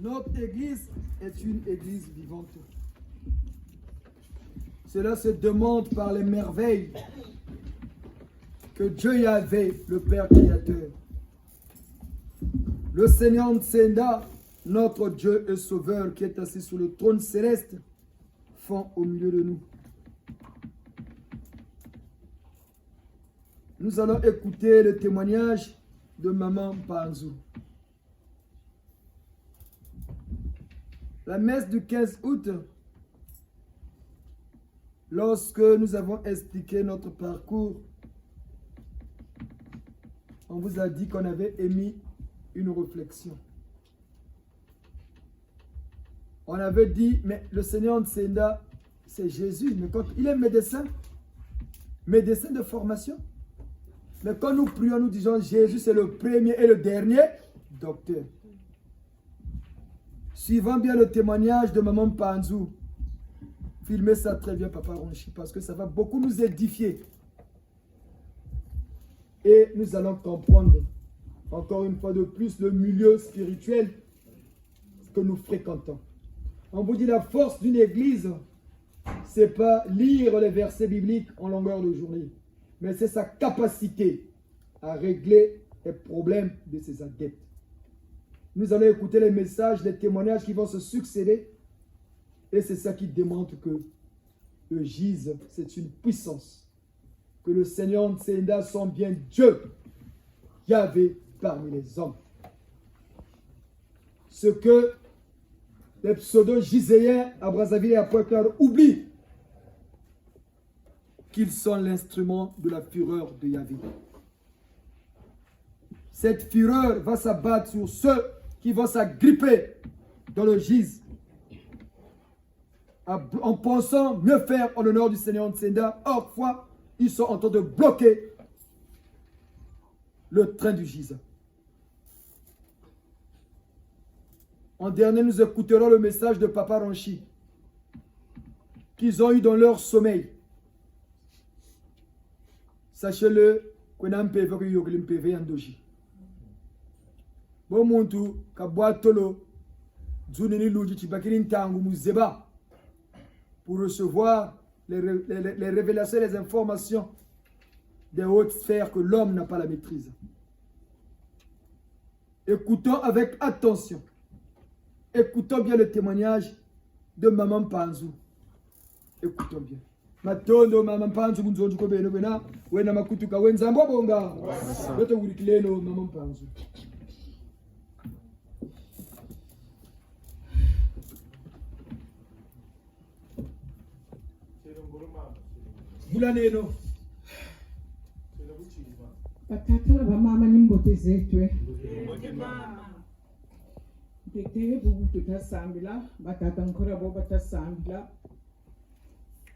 Notre église est une église vivante. Cela se demande par les merveilles que Dieu Yahvé, le Père Créateur, le Seigneur Ntsenda, notre Dieu et Sauveur qui est assis sur le trône céleste, font au milieu de nous. Nous allons écouter le témoignage de Maman Panzou. La messe du 15 août, lorsque nous avons expliqué notre parcours, on vous a dit qu'on avait émis une réflexion. On avait dit, mais le Seigneur Ntsenda, c'est Jésus. Mais quand il est médecin de formation. Mais quand nous prions, nous disons Jésus, c'est le premier et le dernier docteur. Suivant bien le témoignage de Maman Panzou, filmez ça très bien, Papa Ronchi, parce que ça va beaucoup nous édifier. Et nous allons comprendre, encore une fois de plus, le milieu spirituel que nous fréquentons. On vous dit la force d'une église, ce n'est pas lire les versets bibliques en longueur de journée, mais c'est sa capacité à régler les problèmes de ses adeptes. Nous allons écouter les messages, les témoignages qui vont se succéder. Et c'est ça qui démontre que le gise, c'est une puissance. Que le Seigneur Ntsenda sont bien Dieu, Yahvé parmi les hommes. Ce que les pseudo-giséens à Brazzaville et à Pointe-Claire oublient, qu'ils sont l'instrument de la fureur de Yahvé. Cette fureur va s'abattre sur ceux qui vont s'agripper dans le gise en pensant mieux faire en l'honneur du Seigneur Ntsenda. Or, fois, ils sont en train de bloquer le train du gise. En dernier, nous écouterons le message de Papa Ronchi qu'ils ont eu dans leur sommeil. Sachez-le, qu'on a un PV que vous avez un PV en doji. Bon muntu kabwa tolo zunini luji chibakini ntangu muzeba pour recevoir les révélations et les informations des hautes sphères que l'homme n'a pas la maîtrise. Écoutons avec attention. Écoutons bien le témoignage de Maman Panzou. Écoutons bien. Matondo Maman Panzou kunzonju ko beno bena wena makutuka wenzambo bonga. Yote ulikileno Maman Panzou. Bulaneno. Batata bamama nimbote zetwe. Tete bubu tutasambila batata nkora bo batasambila.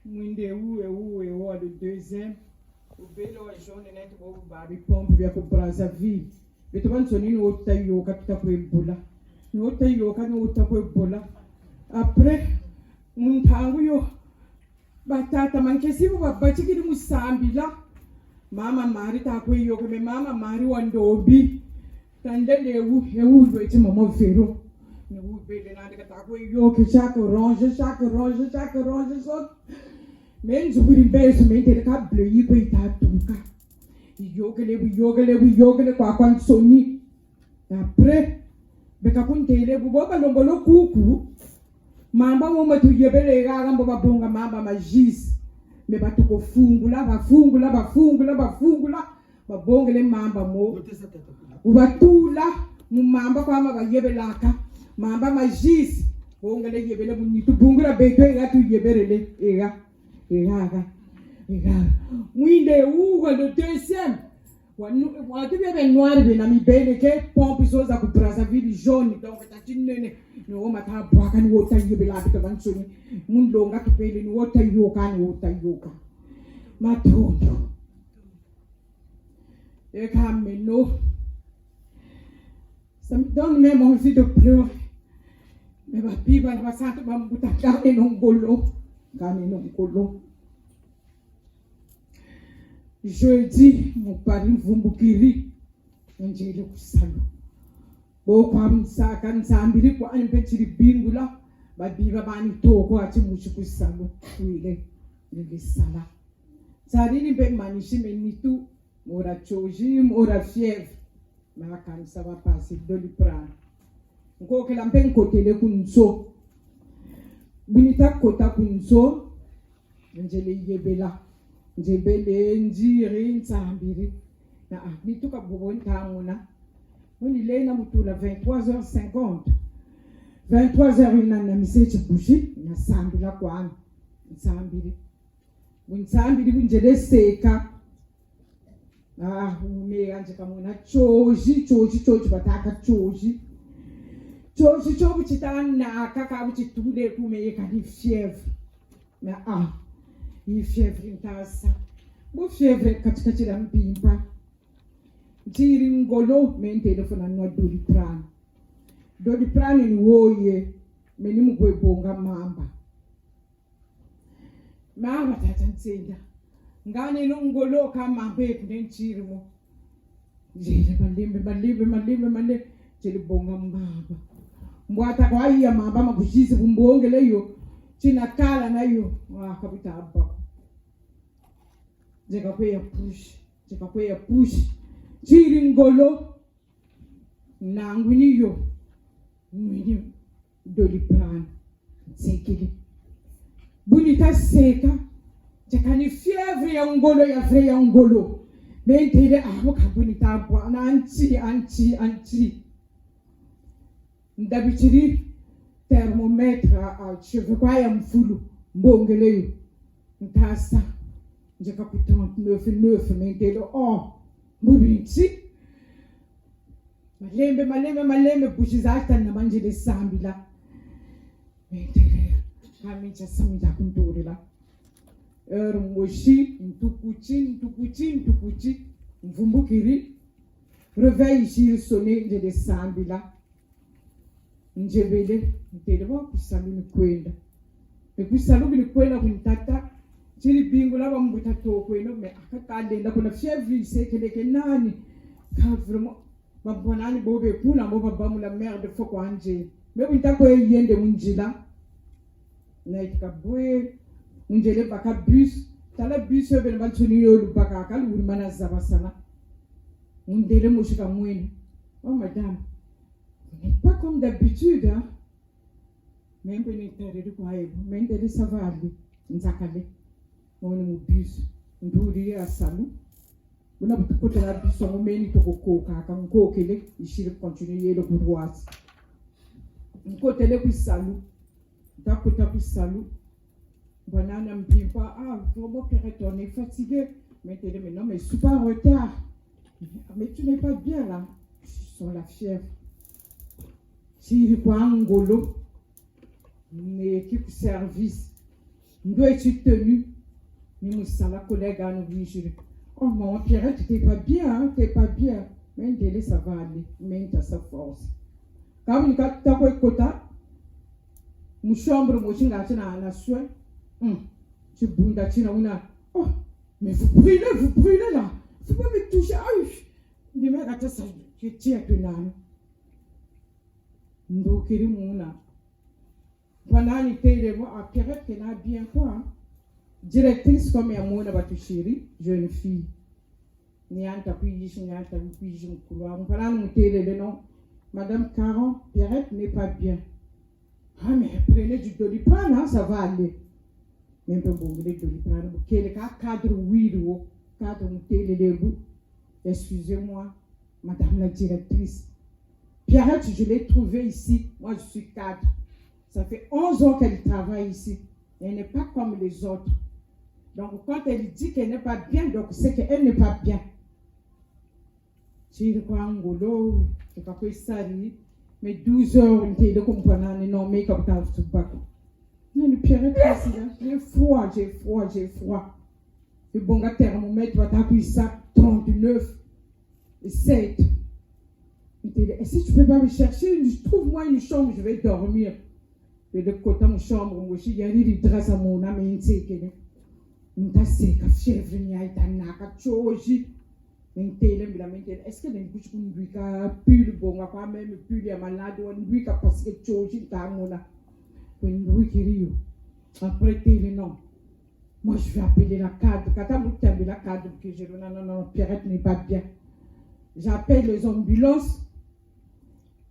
Mwinde uwe wa de deuxième. Ubelo wa jaune net bo babi pompe bya ko Brazzaville. Betuban sonini otayo kapita ko Ebola. No otayo kana otako Ebola. Après muntangu yo batata mankesibu babachikiri musambila. Mama mari takwe yo me mama mari wandobi. Tandele ewu lweti mama vero. Ne ubele na ndika takwe yo ke chaque range so. Menzu buri beso mente ka bleu ko itatuka. Yogele kwa kwansoni. Après beka kuntele buboka longolo kuku. Mamba ngoma tuyebele gaga mboba bonga mamba magis. Me batuko fungula babongele mamba mo. Ubatula mumamba kwa bayebelaka. Mamba magis. Bongele yebele munitu bungula beto tu yebele ega. Mwinde uwa le deuxième. Watu bebe noir bena mi bele ke pompe soza ku Brazzaville jaune donc tatinene no mata bwaka ni wota yebela bito bansoni mundonga kipele ni wota yoka matondo ekameno ça me donne même envie de pleurer mais ma biba va santo bambuta kane nongolo jeudi mon pari mvumbukiri njele kusalo bo kwa msaka nsambiri kwa anipechiri bingula babiba bani toko ati mushikusalo kuile nilisala sarini be manishi menitu mora choji mora fièvre ma kan ça va passer Doliprane ngo kila mpe nkotele kunso binita kota kunso njele yebela njebele njiri nsambiri na nituka bobonta ngona on il est na mutula 23h50 23h na misechi bushi na sambila kwana nsambiri unsambiri kunjele seka ume anje kamona choji bataka choji chobu chitana kaka buchitule kume kadi fièvre na i fièvre ntasa bu fièvre katikati la mpimpa njiri ngolo mente telefona no Doliprane ni woye meni mugwebonga mamba tata ntsinda ngane no ngolo kama mbe kunenchirimo njele malimbe jeli bonga mbaba mbwata kwa iya mamba mabushisi bumbongeleyo chinakala nayo kabita abba jeka kweya push chiri ngolo nangwiniyo mwini Doliprane sekili bunita seka jakani fièvre ya ngolo ya vrai ya ngolo mentele kabunita bwa na anti ndabichiri thermomètre cheveux kwa ya mfulu mbongeleyo ntasa njeka ku 39 mentele mubinti malembe bushizata na manjele sambila mentele kamincha samida kundurila moshi ntukuchi mvumbukiri réveil jiri sonné njele sambila njebele ntele wa kusaluni kwenda ekusaluni kwenda kuntata chiri bingu laba mbuta toko eno me akakalenda kuna fièvre sekeleke nani ka vraiment babonani bobe kuna boba bamula merde foko anje me buntako yende munjila na itakabwe unjele baka bus tala bus bele bantuni yolu baka kalu mana zabasana undele mushika mwini madame pas comme d'habitude hein même ni tere kwa hiyo mendele savali nzakale on mu bus nduri ya salu una butukote la bus on meni tokokoka kankokele ishire continue yelo bourgeoise nkotele ku salu takota ku salu banana mbimpa vraiment que on est fatigué mais non mais je suis pas en retard mais tu n'es pas bien là sur la fièvre si kwa ngolo mais qui service doit être tenu ni musala collègue à nous vigiler mon Pierre t'es pas bien mais délai ça va aller mais t'as sa force quand on ta ko kota mu chambre mo chinga china na soin tu bunda china una mais vous brûlez là faut pas me toucher ni me gata ça je tiens que nan ndokiri muna wanani tele mo a Pierre que na bien quoi directrice comme ya mona batu chérie jeune fille ni anta puis couloir on va nous télé le nom madame Caron Pierrette n'est pas bien mais prenez du Doliprane hein, ça va aller même pas bon le Doliprane quel cadre wido cadre télé le bout excusez-moi madame la directrice Pierrette je l'ai trouvée ici moi je suis cadre ça fait 11 ans qu'elle travaille ici elle n'est pas comme les autres. Donc, quand elle dit qu'elle n'est pas bien, donc c'est qu'elle n'est pas bien. J'ai dit quoi, Angolo, je ne sais pas ça, mais 12 heures, on était de comprendre, non, mais comme ça, je ne sais pas. Non, le pire est j'ai froid. Le bon gars thermomètre va t'appuyer ça, 39, 7. Et si tu ne peux pas me chercher, trouve-moi une chambre, je vais dormir. Et de côté, mon chambre, il y a des draps à mon âme, ntaseka fièvre nyaita naka choji Est-ce que les bouches qu'on lui a pu le bon, à pas même plus les malades, on lui a parce que Tchoji Tamona, on lui qui rit. Après, télé, non. Moi, je vais appeler la cadre. Quand tu as la cadre, que je dis non, Pierrette n'est pas bien. J'appelle les ambulances.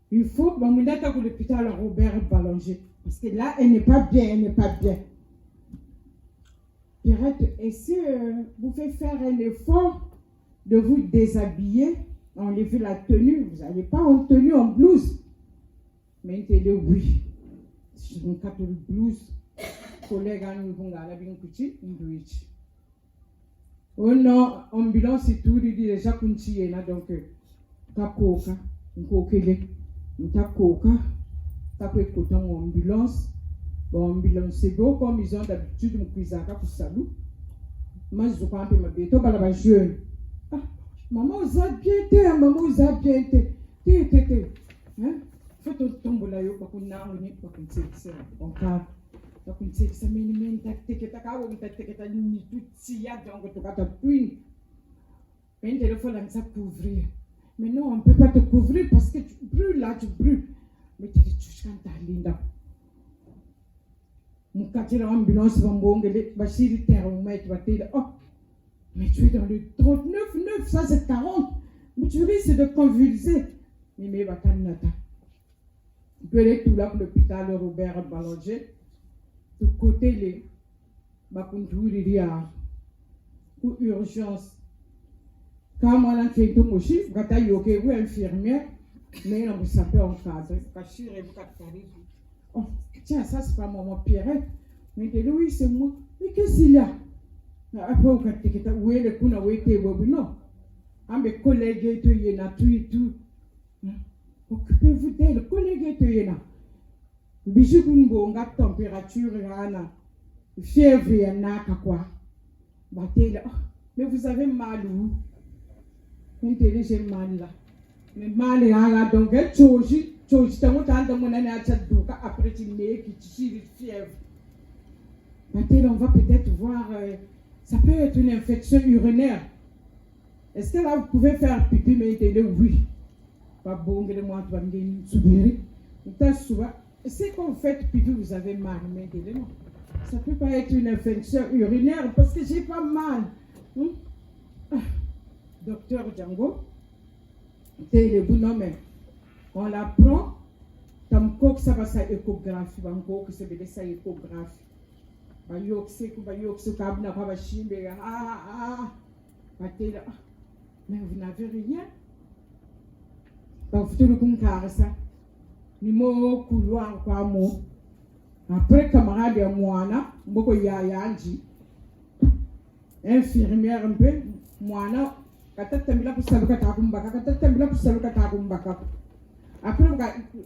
Il faut que mon à l'hôpital Robert Ballanger. Parce que là, elle n'est pas bien, Pierrette, est-ce que vous faites faire un effort de vous déshabiller, enlever la tenue, vous n'allez pas en tenue, en blouse. Mais il dit oui. Si je me une blouse, collègue à nous vont aller bien coucher, une douche. Oh non, ambulance et tout, il dit déjà qu'on s'y est là, donc, t'as coca, un coquelé, t'as coca, t'as quoi écouter en ambulance. Bon, ambulance, c'est beau, comme ils ont d'habitude, mon cuisine, pour salut. Moi, je crois que ma bête, on va la jeune. Maman, vous a bien été, Hein? Faut ton tombe là, yo, parce qu'on a un nid, parce qu'on sait que c'est bon cas. Donc, on sait que ça mène, tout si donc, tu vas te puiner. Mais il faut ça couvrir. Mais non, on ne peut pas te couvrir parce que tu brûles là, tu brûles. Mais tu dis, tu chantes à Linda. Mon quartier d'ambulance va m'ongler, va chier terre, on met, tu vas te dire, oh. Mais tu es dans le 39,9, ça c'est 40. Mais tu risques de convulser. Mais va t'annata. Tu peux aller tout là pour l'hôpital Robert Ballanger. De côté, les pour urgence. Quand moi, on fait tout mon chiffre, quand tu as eu infirmière, mais on vous appelle en cadre. Oh, tiens, ça c'est pas maman Pierrette. Mais oui, c'est moi. Mais qu'est-ce qu'il y a? Après, on va te dire, oui, le coup, on va te non. Ah, mes collègues, et tout. Occupez-vous d'elle, collègues, et tout. Bijou, on a température, fièvre, il y en a quoi. Mais vous avez mal où? J'ai mal là. Mais mal là, donc, Tchoji, t'as mon année à Tchadouka, après tu n'es qui tire fièvre. Maintenant, on va peut-être voir. Ça peut être une infection urinaire. Est-ce que là, vous pouvez faire pipi, mais oui. Pas bon, que moi, tu vas me souvenir. C'est quand vous faites pipi, vous avez mal, mais non. Ça peut pas être une infection urinaire parce que j'ai pas mal. Docteur Django, c'est le bon nom, on la prend, comme quoi ça va sa échographie, que c'est de sa échographie. Mais vous n'avez rien. Vous le ça. Ni mo couloir quoi mo. Après camarade de Moana, beaucoup yayanji. Infirmière un peu, Moana, katatambila pour saluka takumbaka, katatambila pour saluka takumbaka. Après,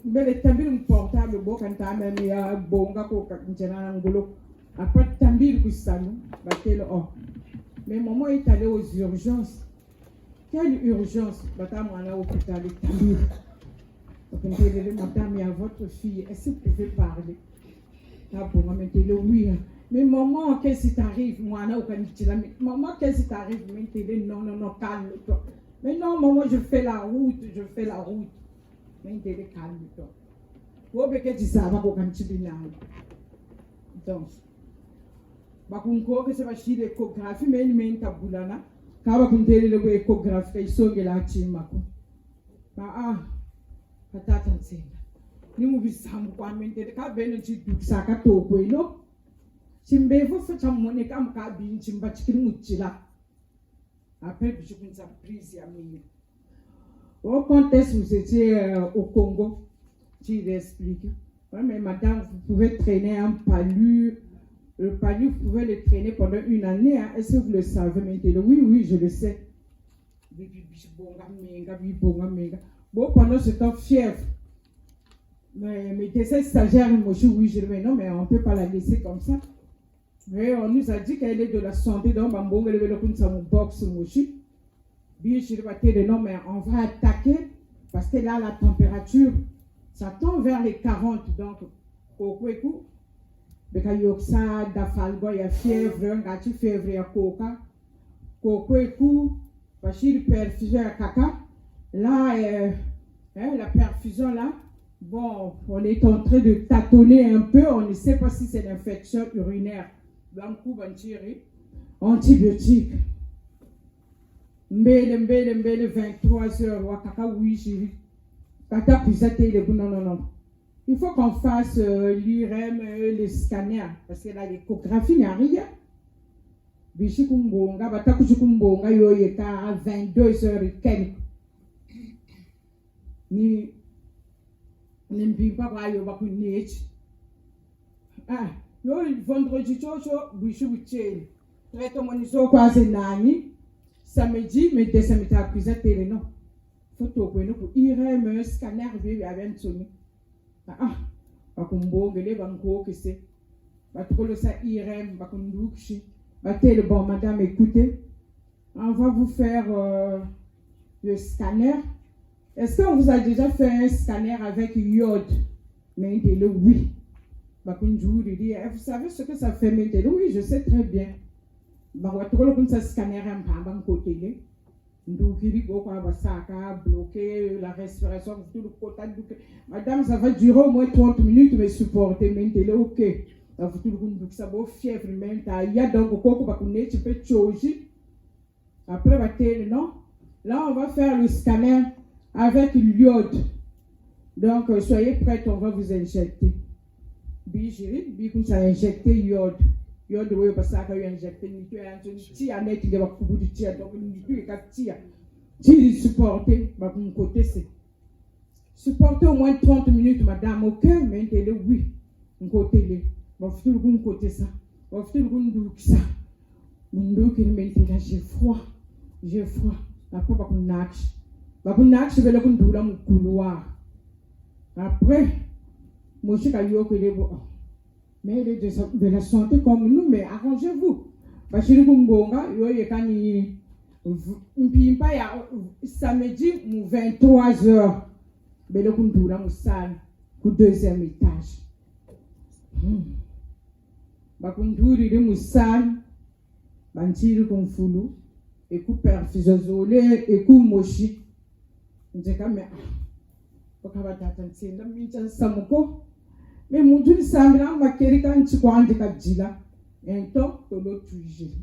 le tambil portable, bon, quand t'as même ya bonga ko njana ngolo. Après, tambil pour salu, batel oh. Mais maman est allée aux urgences. Quelle urgence? Madame, on a au hôpital, tambil. Donc, madame, il y a votre fille, est-ce que vous pouvez parler? Ah bon, oui. Mais maman, qu'est-ce qui t'arrive? Moi, maman, qu'est-ce qui t'arrive? Non, calme-toi. Mais non, maman, je fais la route. Mais calme-toi. Vous pouvez dire ça, va pour donc, bakunko que c'est pas chier l'échographie, mais il met une taboulana. Quand vous avez l'échographie, ils sont là, Timako. Patata nsenga. Ni mu bisamu kwa mente ka beno chidu saka toko ino. Chimbevo fa chamone kam ka bin chimba chikiri muchila. Après je suis une surprise ya mimi. Au contexte vous étiez au Congo, tu expliques. Ouais, mais madame, vous pouvez traîner un palu. Le palu, vous pouvez le traîner pendant une année. Hein. Est-ce que vous le savez maintenant? Oui, je le sais. Bon, pendant ce temps, fièvre. Mais tes stagiaires, oui, je dis non, mais on ne peut pas la laisser comme ça. Mais on nous a dit qu'elle est de la santé, donc on va le box, bien, je dis non, mais on va attaquer parce que là, la température, ça tombe vers les 40. Donc, au coup, il y a fièvre, il y a fièvre, il y a coca. Au coup, Bachir perfusion à caca. Là, la perfusion là, bon, on est en train de tâtonner un peu, on ne sait pas si c'est l'infection urinaire. Blanco, banchiri, antibiotique. Mbele, 23 heures, wakaka, oui, chérie. Kata, pisate, non. Il faut qu'on fasse l'IRM, les scanners, parce que là, l'échographie, il n'y a rien. Bishikumbonga, batakuchukumbonga, yoyeka, 22 heures et quelques. Ni mpimpa kwa yo bakunechi. Yo vendredi chocho, bishu bucheli. Traitement ni so kwa nani. Samedi, mais dès samedi à prise télé non. Photo ko no ko IRM scanner bi avec soni. Bakumbongele banko kese. Batrolo sa IRM bakundukshi. Batele bon madame écoutez. On va vous faire le scanner. Est-ce qu'on vous a déjà fait un scanner avec iode? Maintenant, oui. Vous savez ce que ça fait maintenant? Oui, je sais très bien. Scanner un côté. Bloquer la respiration. Madame, ça va durer au moins 30 minutes, mais supporter maintenant, ok. Ça va fièvre maintenant. Il y a donc tu peux changer. Après, non. Là, on va faire le scanner avec l'iode. Donc, soyez prêts, on va vous injecter. Bi comme ça injecter iode. Iode, oui, parce que vous injecter, tu as un petit année qui va couper du tir, donc tu as tir. Tu supporter, bah, pour mon côté, c'est. Supporter au moins 30 minutes, madame, ok, maintenant, oui, mon côté, bah, vous côté ça. Bah, vous ça. Mon dos qui maintenant, j'ai froid. Après, bah, on nage. Je vais le conduire dans mon couloir. Après, moi, je vais mais il est de la santé comme nous, mais arrangez-vous. Parce que samedi, 23 heures, je vais le conduire dans mon salle, au deuxième étage. Je vais conduire dans mon salle, je vais tirer comme foulou, et coup perfusion, et coup mochi. Mais mon Dieu, ça me rend ma chérie quand tu crois en Kabdila. Un temps, tu l'as tué.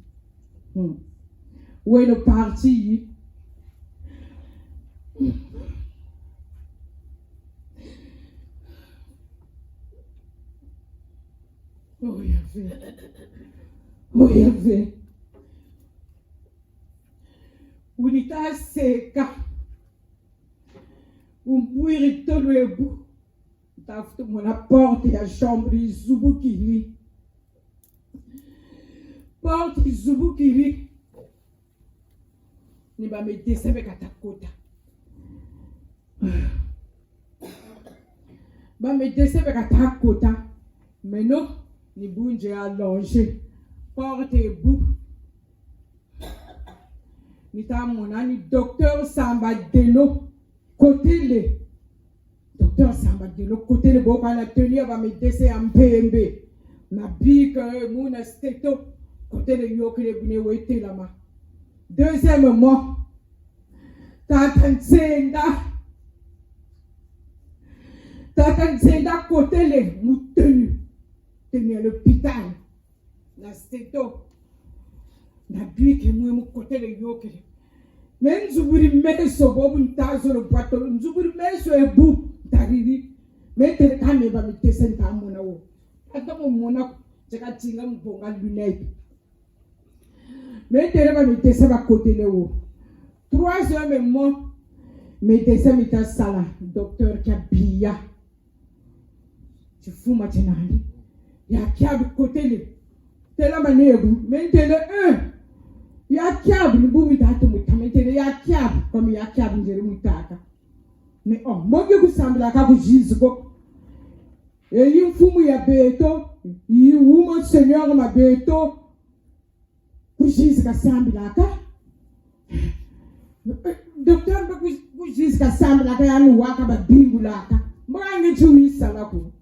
Où est le parti? Oh, il y avait. Unita seca. Pouir tout le bout. T'as la porte et la chambre, Zubukiri. Porte Zubukiri. Ni va me descendre avec ta côte. Va me descendre avec ta côte. Mais non, ni bouge allongé. Porte et bout. Ni ta mon ami, docteur Samba Delo. Côté les. Docteur Samba de l'autre côté, le beau à la tenue va me descendre en PMB. Ma bique, mon stéto, côté de yo que les bounes ont été là-bas. Deuxièmement, Tatansenda côté les moutenu, tenu à l'hôpital. La stéto, la bique, mon côté de yo que les. Mais nous voulons mettre ce beau sur le boîteau, nous voulons mettre ce bout. Mais tu as mis ma tête à mon eau. Attends, mon eau, j'ai qu'à tirer mon bon à lunette. Mais tu as mis tête à côté de l'eau. 3 heures, mais moi, mais tête à mi sala, docteur Kabia. Tu fous maintenant. Il y a qui à côté de t'es là, ma nébou, mais t'es le 1. Il y a qui à vous, mais il y a qui à comme il y a qui à vous, j'ai le mais oh, moi je vous semble à vous dire et il faut me y abeto, il ou mon Seigneur m'a beto, vous dites qu'à semble à docteur, vous dites qu'à semble à la waka ba bingula, moi je suis salaku.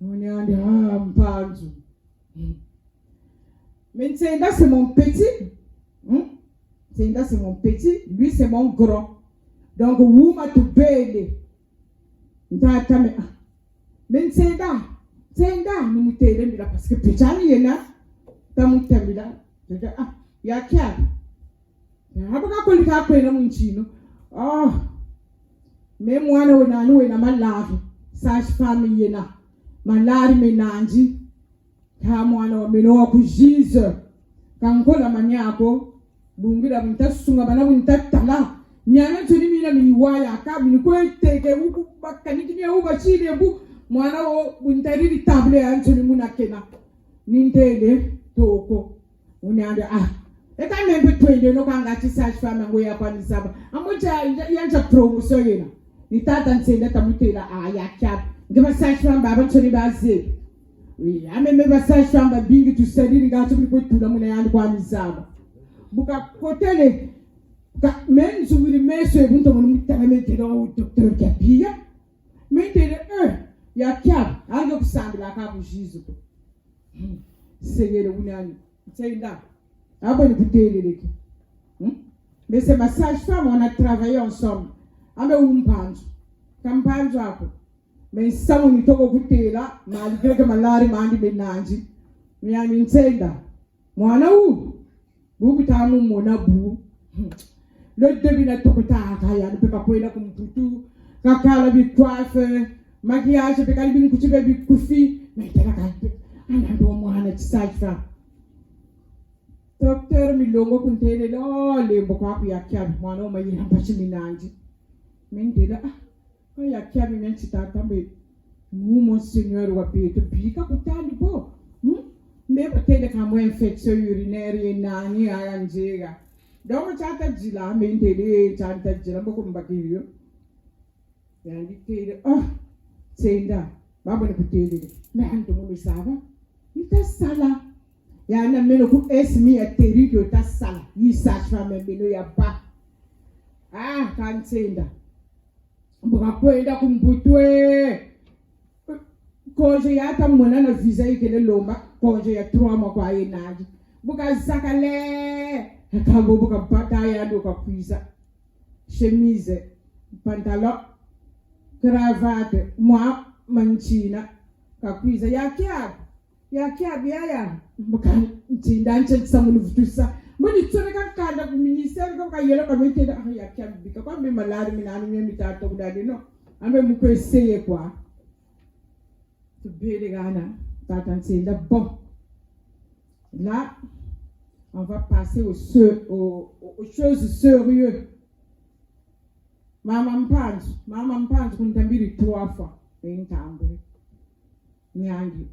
On est en panzu. Mais c'est mon petit. Tsenda c'est mon petit, lui c'est mon grand. Donc, Wuma to Bele. Ntatame. Mais Tsenda, nous mutele mila parce que Pechani yena, tamutamila. Ah, ya kia. Hapa kolika kwena munchino. Oh. Me mwana wena malari. Sash family yena. Malari menanji. Ka mwana wa meno wa kujize. Kankola manyako. Bungira mtasunga bana buntatala. Nyana tuni mina miwaya ka minkweteke uku bakaniki ya uba chile bu mwana wo buntariri table antuni munakena. Nintele toko. Unyanda eka membe twende no kanga chisash fama ngoya kwa nisaba amoja yanja promotion yena nitata nsenda tamutela yakya ngeba sash fama baba choni baze oui ameme ba sash fama bingi tu sediri ngato ko tula muna yandi kwa nisaba buka hotele ka men zubiri meso bunto mun mutame o docteur Kapia metele yakya anga kusambila ka bujizo segere unyani tsenda. Ah bon, écoutez, mais c'est ma sage-femme, on a travaillé ensemble. Ah mais où m'pange? Comme pange après. Mais ça on est au écouter là, malgré que ma lari mandi benanji. Mais à l'insenda. Moi là où? Vous bitamu mona bou. Le début na tokota kaya, ne peut pas pouvoir comme tout. Kakala bi coiffe, maquillage, peut pas bi couture bi koufi. Mais t'es là quand? Ah non, moi na sage-femme. Docteur Milongo kuntele lo lembo kwa yakya mwana o mayina pachi minanji mendela yakya minanji tatambe mu monseigneur wa peto bika kutani bo me batele kama infection urinaire nani ayanjega donc chata jila mendele chata jila mboko mbakiriyo yandi tele tsenda baba ne kutele me anto mo misaba ita sala yana meno ku esmi ateri que ta sala yi sachfa meno ya ba kansenda mboka kwenda kumbutwe koje yata mona na visa ikele lomba koje ya 3 mois kwa yenaji buka zakale kabo buka pata ya do ka kuisa chemise pantalon cravate moi manchina ka kuisa ya kia biaya bukan tindan chen samulu vutusa moni tsone kanda ku ministère ko ka yelo ka mete da ya kia bika kwa be malari minani mi tato kudade no ambe mu ko essayer quoi to be les gana tatan tinda bon là on va passer aux choses sérieuses mama mpanzu kuntambiri 3 fois entambule nyangi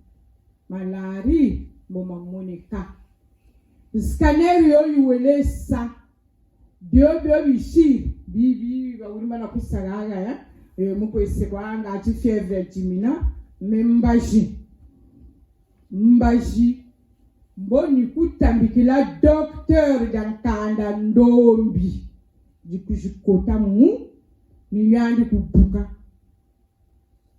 malari moma monika scanner yo yuwele sa bio bishi ba urima na kusagaga ya muko isekwanga ati fievre timina membaji mboni kutambikila docteur dankanda ndombi jikushikota mu ni yandi kubuka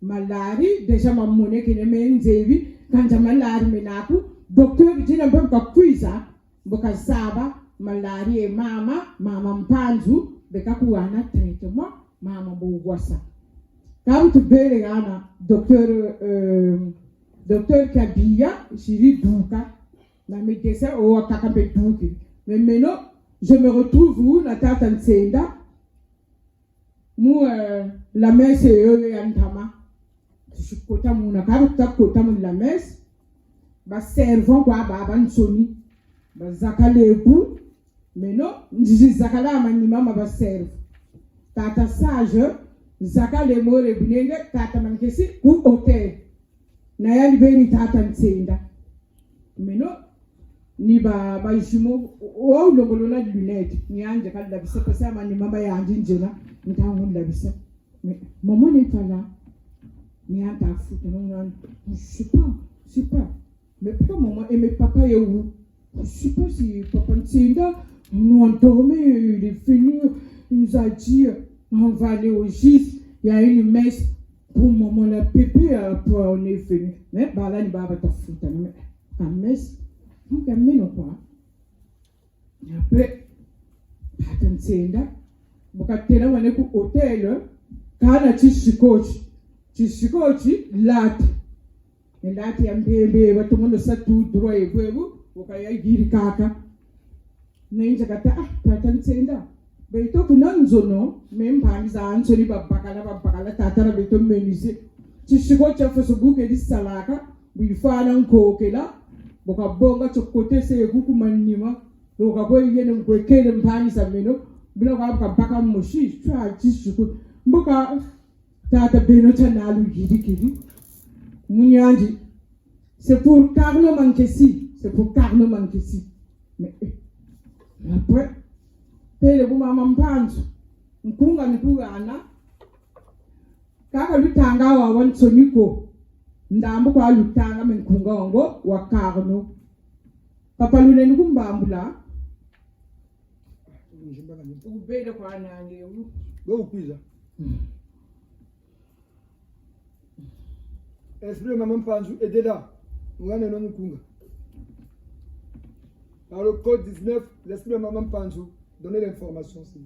malari deja mamone kene menzebi kanja malari menaku docteur jina mboka kwiza mboka saba malari mama mpanzu beka kuwana traitement mama bugwasa kam tu bele gana docteur Kabia chiri duka na médecin o akakambe duki mais maintenant je me retrouve où na tata nsenda mu la messe yo yantama kota muna karuta kota mun la messe ba servant kwa baba nsoni ba zakalebu maintenant nji zakala mani mama ba serve tata sage zakale more binenge tata mankesi ku hotel na yali beni tata nsenda maintenant ni ba jumeau o longolo na lunette ni anje kala bisa pesa mani mama ya njina ntangu la bisa maman n'est pas là ni anta futa non je sais pas mais pourquoi maman et mes papas est où je sais pas si papa Ntinda nous on dormait il est fini il nous a dit on va aller au gîte il y a une messe pour maman la pépé après on est fini mais bah là ni baba ta futa la messe donc amène quoi après Patantsenda bukatela wane ku hotel kana chishikochi lati ya mbembe watumono satu duro egwebu ukaya giri kaka nenja kata patantsenda beito kunanzono membani za ansoni babakala tatara beito menisi chishikochi afosubuke di salaka bifana nkokela bukabonga chokote se kukumanima lokabo yene mkwekele mbani za meno bila kwa baka moshi twa chishiku mboka tata beno chanalu gidi munyanji c'est pour Carlo Manquesi mais après tele buma mampanzo mkunga nikugana kaka lutanga wa wansoniko ndambo kwa lutanga menkunga wango wa Carlo papa lune nikumbambula ubeda kwa nange go kuiza esprit de maman Panzu est là. Mugane no mukunga. Dans le code 19, l'esprit de maman Panzu, donnez l'information ici.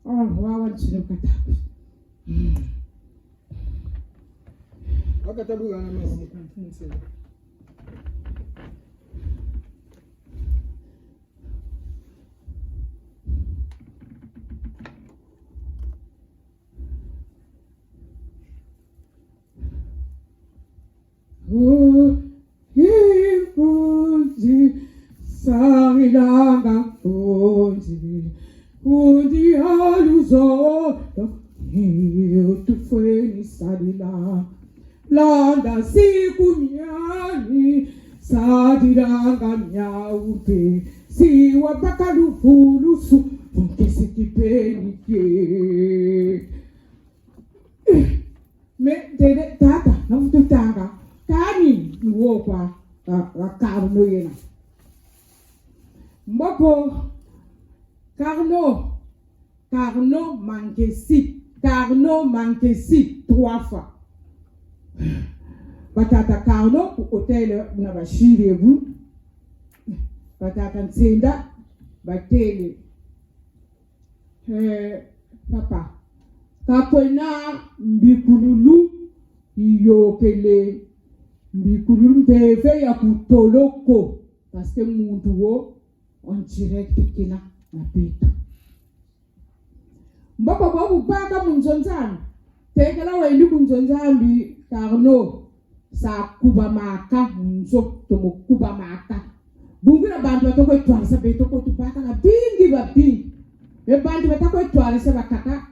Oh, wawan sino katapi. Akatabu gana mama mukunga. Sarilanga Fundi aluzo tu foi ni sadila Landa siku miani Sadiranga miaupe Siwa pakalu fulusu Unkisi kipenike Me dede tata na mtutanga Kani nuopa Carlo yena Mboko Carlo Manquesi 3 fois Batata Carlo ku hotel na bashiri ebu Batata Ntsenda batele papa kapona mbikululu iyokele mbikululu mbeve ya kutoloko parce que muntu wo en direct kina na petu mbako babu baka munzonzana tekela wendi munzonzambi Carlo sa kuba maka munzo tomo kuba maka bungura bantu batoko twalisa betoko tubaka na bingi babingi bantu batoko twalisa bakaka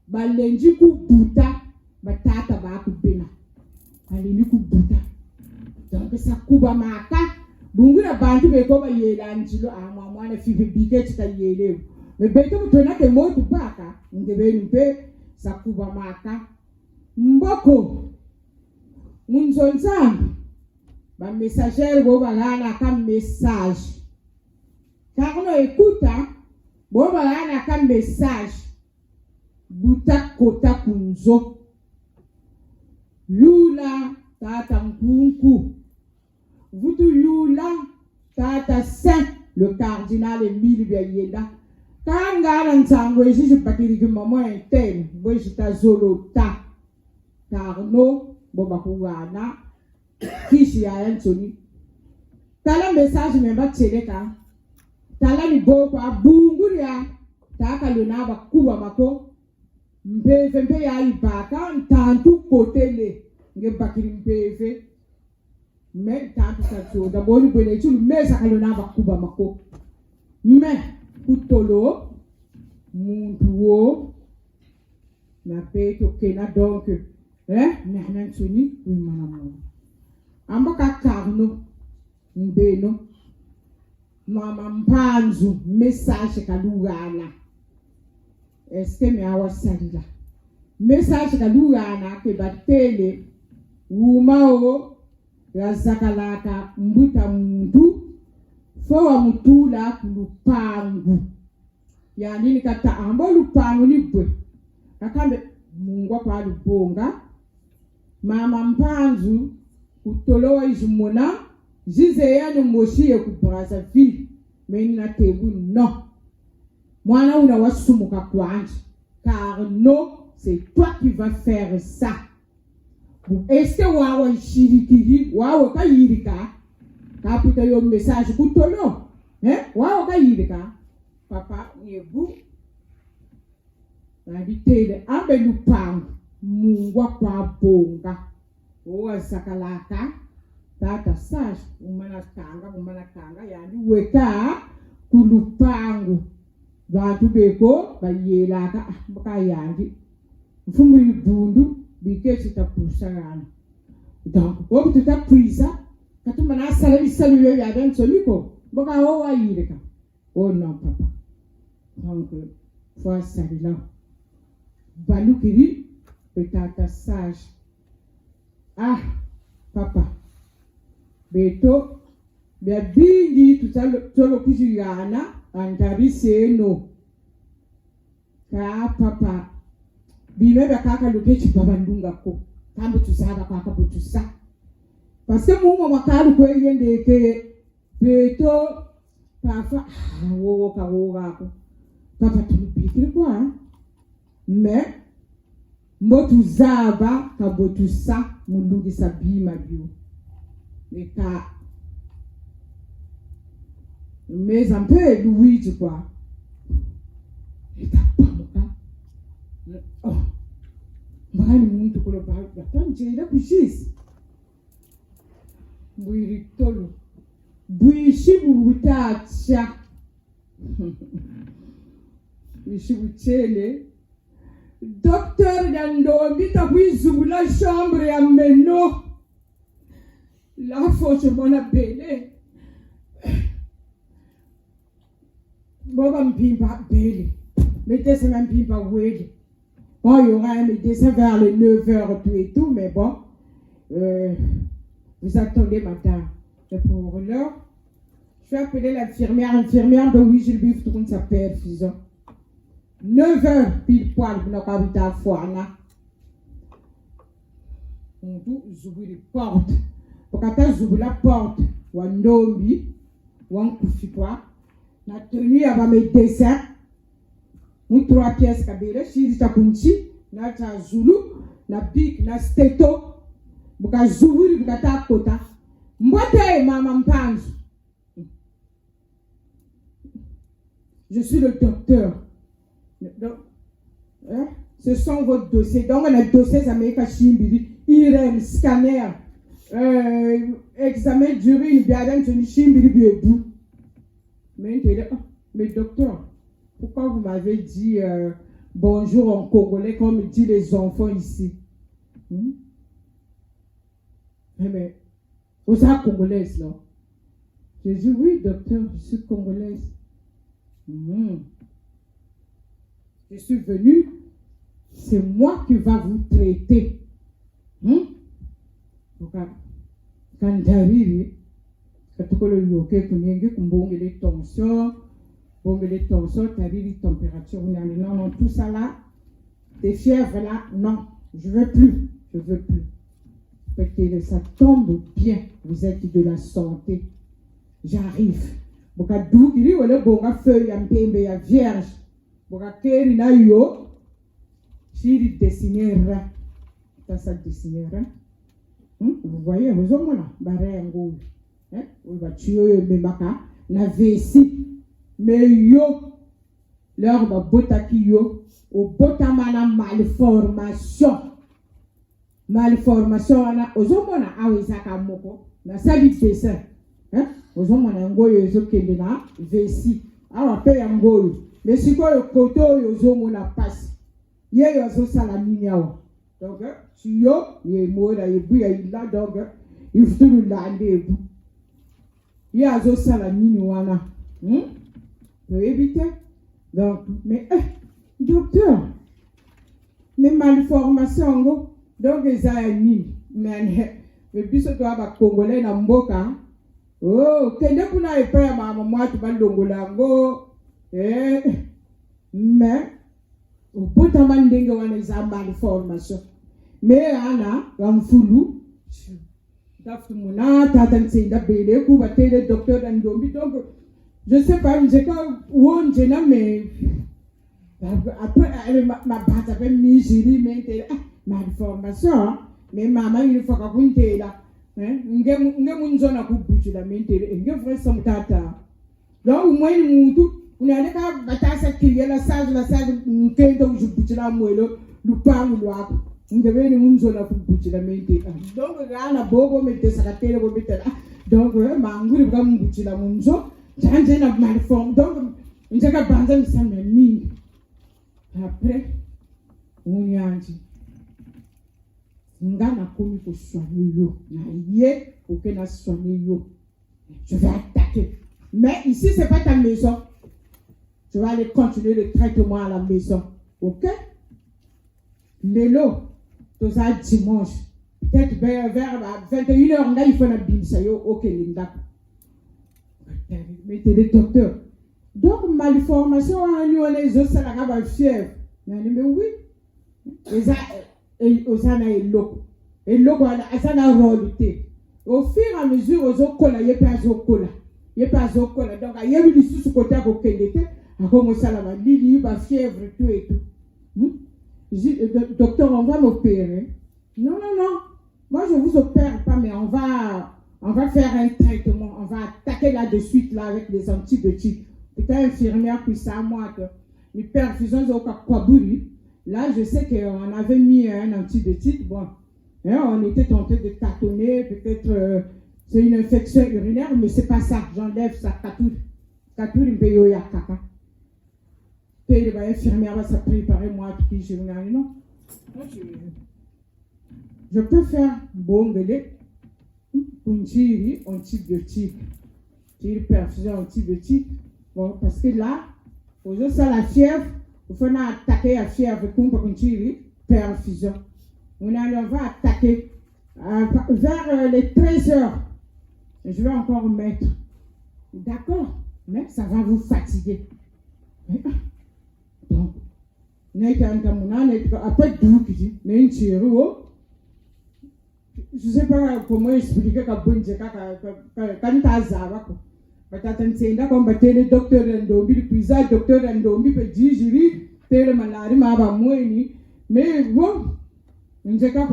balenji kubuta batata bakubena alini kubuta donc sa kuba maka bungura bantu beko bayela njilo amamwana fifi bigeti kayelewe beto mutona ke motu baka ngebeni mpe sa kuba maka mboko munzonzambi ba messager bo balana ka message Carlo écoute bo balana ka message buta kota kunzo Lula tata nkunku vutu Lula tata Saint le cardinal Emile Biayenda kanga ntango ejiji pakiri ki mama interne bo jita zolota Carlo bo bakugana kishi ya Anthony tala message memba tseleka tala ni boko abunguria taka lona bakuba mako mbeve ya ibaka ntantu kotele nge bakiri mbeve me tantu katso da boni bone chulu mesa kalona bakuba mako me kutolo muntu wo na peto kena donc nahna Anthony wimana mo ambaka Carlo mbeno mama Mpanzu message kalugana este me awasalila message kalugana ke batele umao yazakalaka mbuta muntu fowa mutula kulupangu yani nikata ambo lupangu nibwe akambe mungwa kwa lubonga mama mpanzu kutolowa izumona zizeyani moshie kubraza vi meni na tebu non mwana una wasumuka kwanje car non c'est toi qui vas faire ça est-ce que wawa shirikiri wawa ka yirika ka puta yo message kutolo wawa ka yirika papa yebu na bitele ambe lupangu mungwa kwa bonga owa sakalaka tata sage umana kanga yani weka kulupangu bantu beko bayelaka bakayandi mfumu ibundu bikeci tapusana donc bobu tutapwisa katuma na salu yo ya ben soliko boka o wayireka oh non papa donc faut salila balukiri petata sage ah papa beto bia bingi tutalo kujiyana andari seno ka papa bime bakaka lukechi baba ndunga ko kambo tusaba kaka botusa parce que mumo makalu ko yende ke beto papa wo ka wo ko papa tulipikiri kwa mais mbotu zaba ka botusa mulungi sabima bio eka mais un peu Luigi quoi eta pamoka oh mbani muntu kulo ba tanje la kushisi bwiri tolo bwishi butacha bwishi buchele docteur Dandombi ta kwizubula chambre ya meno la foche mona bele boba mpimpa bele mettez même mpimpa wele bon il y aura un médecin vers les 9h tout et tout mais bon vous attendez madame et pour l'heure je vais appeler l'infirmière de oui je lui tourne sa perfusion 9h pile poil pour n'a pas vu ta foi là on tout j'ouvre les portes pour quand j'ouvre la porte wandombi wankufipwa na tenue aba médecin ou 3 pièces kabele shiri takunchi na ta zulu na big na steto buka zuburi buka takota mbote mama mpanzu je suis le docteur donc ce sont vos dossiers donc les dossiers américains chimbiri IRM scanner examen d'urine biaden tuni chimbiri biebu mais docteur, pourquoi vous m'avez dit bonjour en congolais comme disent les enfants ici? Mais vous êtes congolaise là? J'ai dit oui docteur, je suis congolaise. Je suis venue, c'est moi qui va vous traiter. Quand j'arrive, katukolo yoke kunyenge kumbongele tension tariri température non tout ça là des fièvres là non je veux plus parce que ça tombe bien vous êtes de la santé j'arrive boka dugiri wala bonga feuille ya mpembe ya vierge boka keri na yo chiri dessinera ça dessinera vous voyez vous au moins barengo oui, bah, tu es na vesi mais yo leur ba botaki yo au botamana malformation ana ozomona awezaka moko na sali dessin ozomona ngoyo ezokende na vesi awa pe ya ngoyo mais sikoyo koto oyo ozomona pasi yeyo azosala nini awa donc tuyo ye moda yebuya ila donc il faut le lander il y a zo sala nini wana pour éviter donc mais docteur mais malformation ngo donc eza nini mais biso to aba congolais na mboka oh kende kuna epa ya mama mwatu balongola ngo mais au botama ndenge wana eza malformation mais ana ramfulu daftu muna tatan senda bele ku batele docteur Ndombi. Donc je sais pas, j'ai quand on jena mais après ma base avait mis jiri mais ma formation mais maman il faut ka kunte la nge munzona kubuchila mentere nge vrai som tata. Donc moi mutu unale ka batasa kiyela sage nkendo ujubuchila mwelo lupangu lwako nge bene munzona kubuchila mentere. Donc gana bobo mete sakatele bo betela. Donc manguri bwa mbuchila munzo janje na malforme. Donc njaka banza misamba mingi. Après unyanji ngana komi ko soigner yo na yé aucun na soigner yo. Je vais attaquer. Mais ici c'est pas ta maison. Tu vas aller continuer le traitement à la maison. OK? Lélo, tout ça dimanche. Peut-être vers 21h, là il faut la bimsa yo. OK, Linda. Mettez le docteur. Donc malformation on les autres ça la va fièvre. Mais oui. Osana et loco asana réalité au fur et à mesure aux okola yepa zokola donc a yebi lisusu côté à kokendete a commencé à la lili ba fièvre tout et tout. Docteur, on va m'opérer. Non, moi je vous opère pas, mais on va faire un traitement, on va attaquer là de suite là avec des antibiotiques. Peut-être infirmière puis ça moi que une perfusion au Kwaburi. Là, je sais qu'on avait mis un antibiotique. Bon, on était tenté de tâtonner. Peut-être c'est une infection urinaire, mais c'est pas ça. J'enlève ça. Katour, il me paye au yakaka. Paye les infirmières, va ça préparer moi. Puis je non. Je peux faire bongele, punchiri, antibiotique. Tire perfusion antibiotique. Bon, parce que là, aujourd'hui, ça la fièvre. Il faut attaquer la fièvre pour perfusion. On va attaquer vers les 13h. Je vais encore mettre. D'accord, mais ça va vous fatiguer. Donc, après tout, mais une tire, je ne sais pas comment expliquer quand tu as Batatantsenda comme batele docteur Ndombi puis ça docteur Ndombi peut dire jiri tele malari ma ba mweni mais bon je sais pas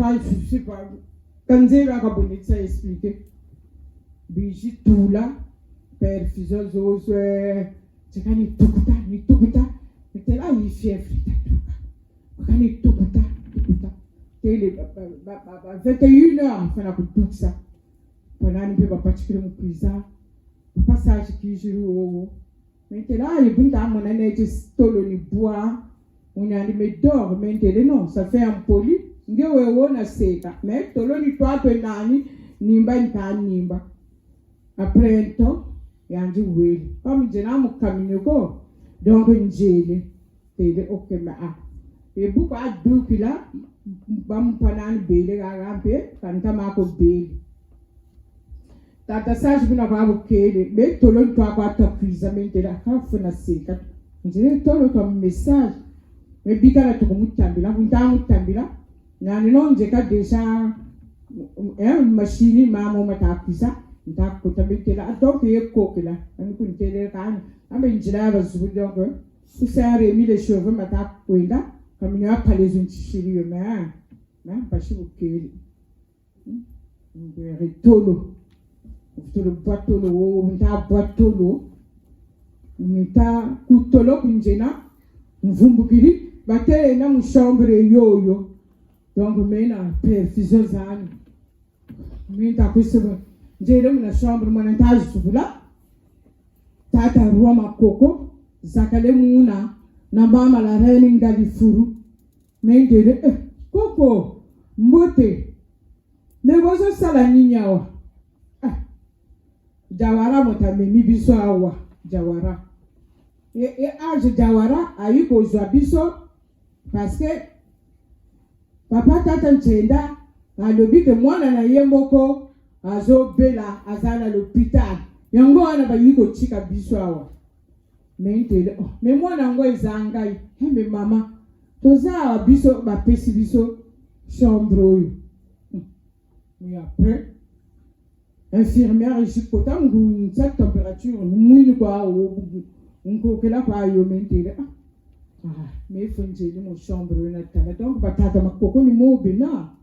quand j'ai va bonne ça expliquer biji tout là perfusion zo c'est quand ni tukuta c'est là il fièvre quand ni tukuta tele 21h enfin tout ça pendant ne peut pas particulier mon prison passage qui joue maintenant il est à mon année de stolo ni bois on a les d'or maintenant non ça fait un poli ngewe na seka mais tolo ni toi pe nani nimba nimba après un temps yanji weli comme jena mo caminho ko donc njele tele OK ma et beaucoup à deux là bam panani bele rampe kanta ma ko bele tata sage bina kwa bukele mais tolo toi kwa ta cuisamment la kafu na seka njele tolo ton message mais bikala to mutambila nani non jeka déjà machine mamo mata cuisa nda ko tabitela donc yekokela ani kuntele kan ambe njila bazubu donc usare mi les cheveux mata kwenda kamino apale zunchishiri mais bashi bukele ngere tolo boitolo mita kutolo kunjena mvumbukiri batele na chambre yoyo donc mena perfusion zani mita kusema njele mna chambre mwana tazubula tata roma koko zakale muna na mama la reine ngalifuru mendele koko mbote nebozo sala ninyawa Jawara motamemi biso awa Jawara age Jawara ayi ko zwa biso parce que papa tata Nchenda alobi ke mwana na yemboko azo bela azana l'hôpital yango ana bayi ko chika biso awa mais mwana ngo ezangai mais mama toza biso ba pesi biso chambre. Mais après, infirmière, je suis content, une cette température, nous, quoi, on coque là, quoi, yo, maintenant. Mais il faut que j'ai mon chambre, donc, batata, ma coco, ni mo, bena.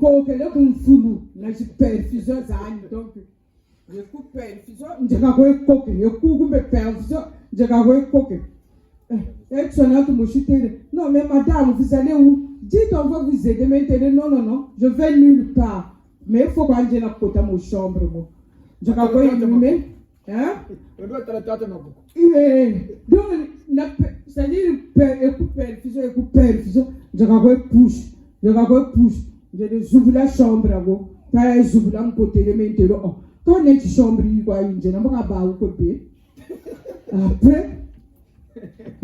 Coque là, qu'on fout, là, je perfuseur, donc, je coupe perfuseur, je vais coque, je coupe perfuseur, je vais coque. Non, mais madame, vous allez où? Dites, on va vous aider. Mais non, non, non, je vais nulle part. Mais il faut qu'on ait la côte à mon chambre. Je vais vous aider. Hein? Donc, c'est-à-dire, écoute perfusion, je vais vous push. Je vais vous push. Je vais ouvrir la chambre. Quand je ouvre la côté de maintenant, quand on est dans la chambre, je ne vais pas vous couper. Après,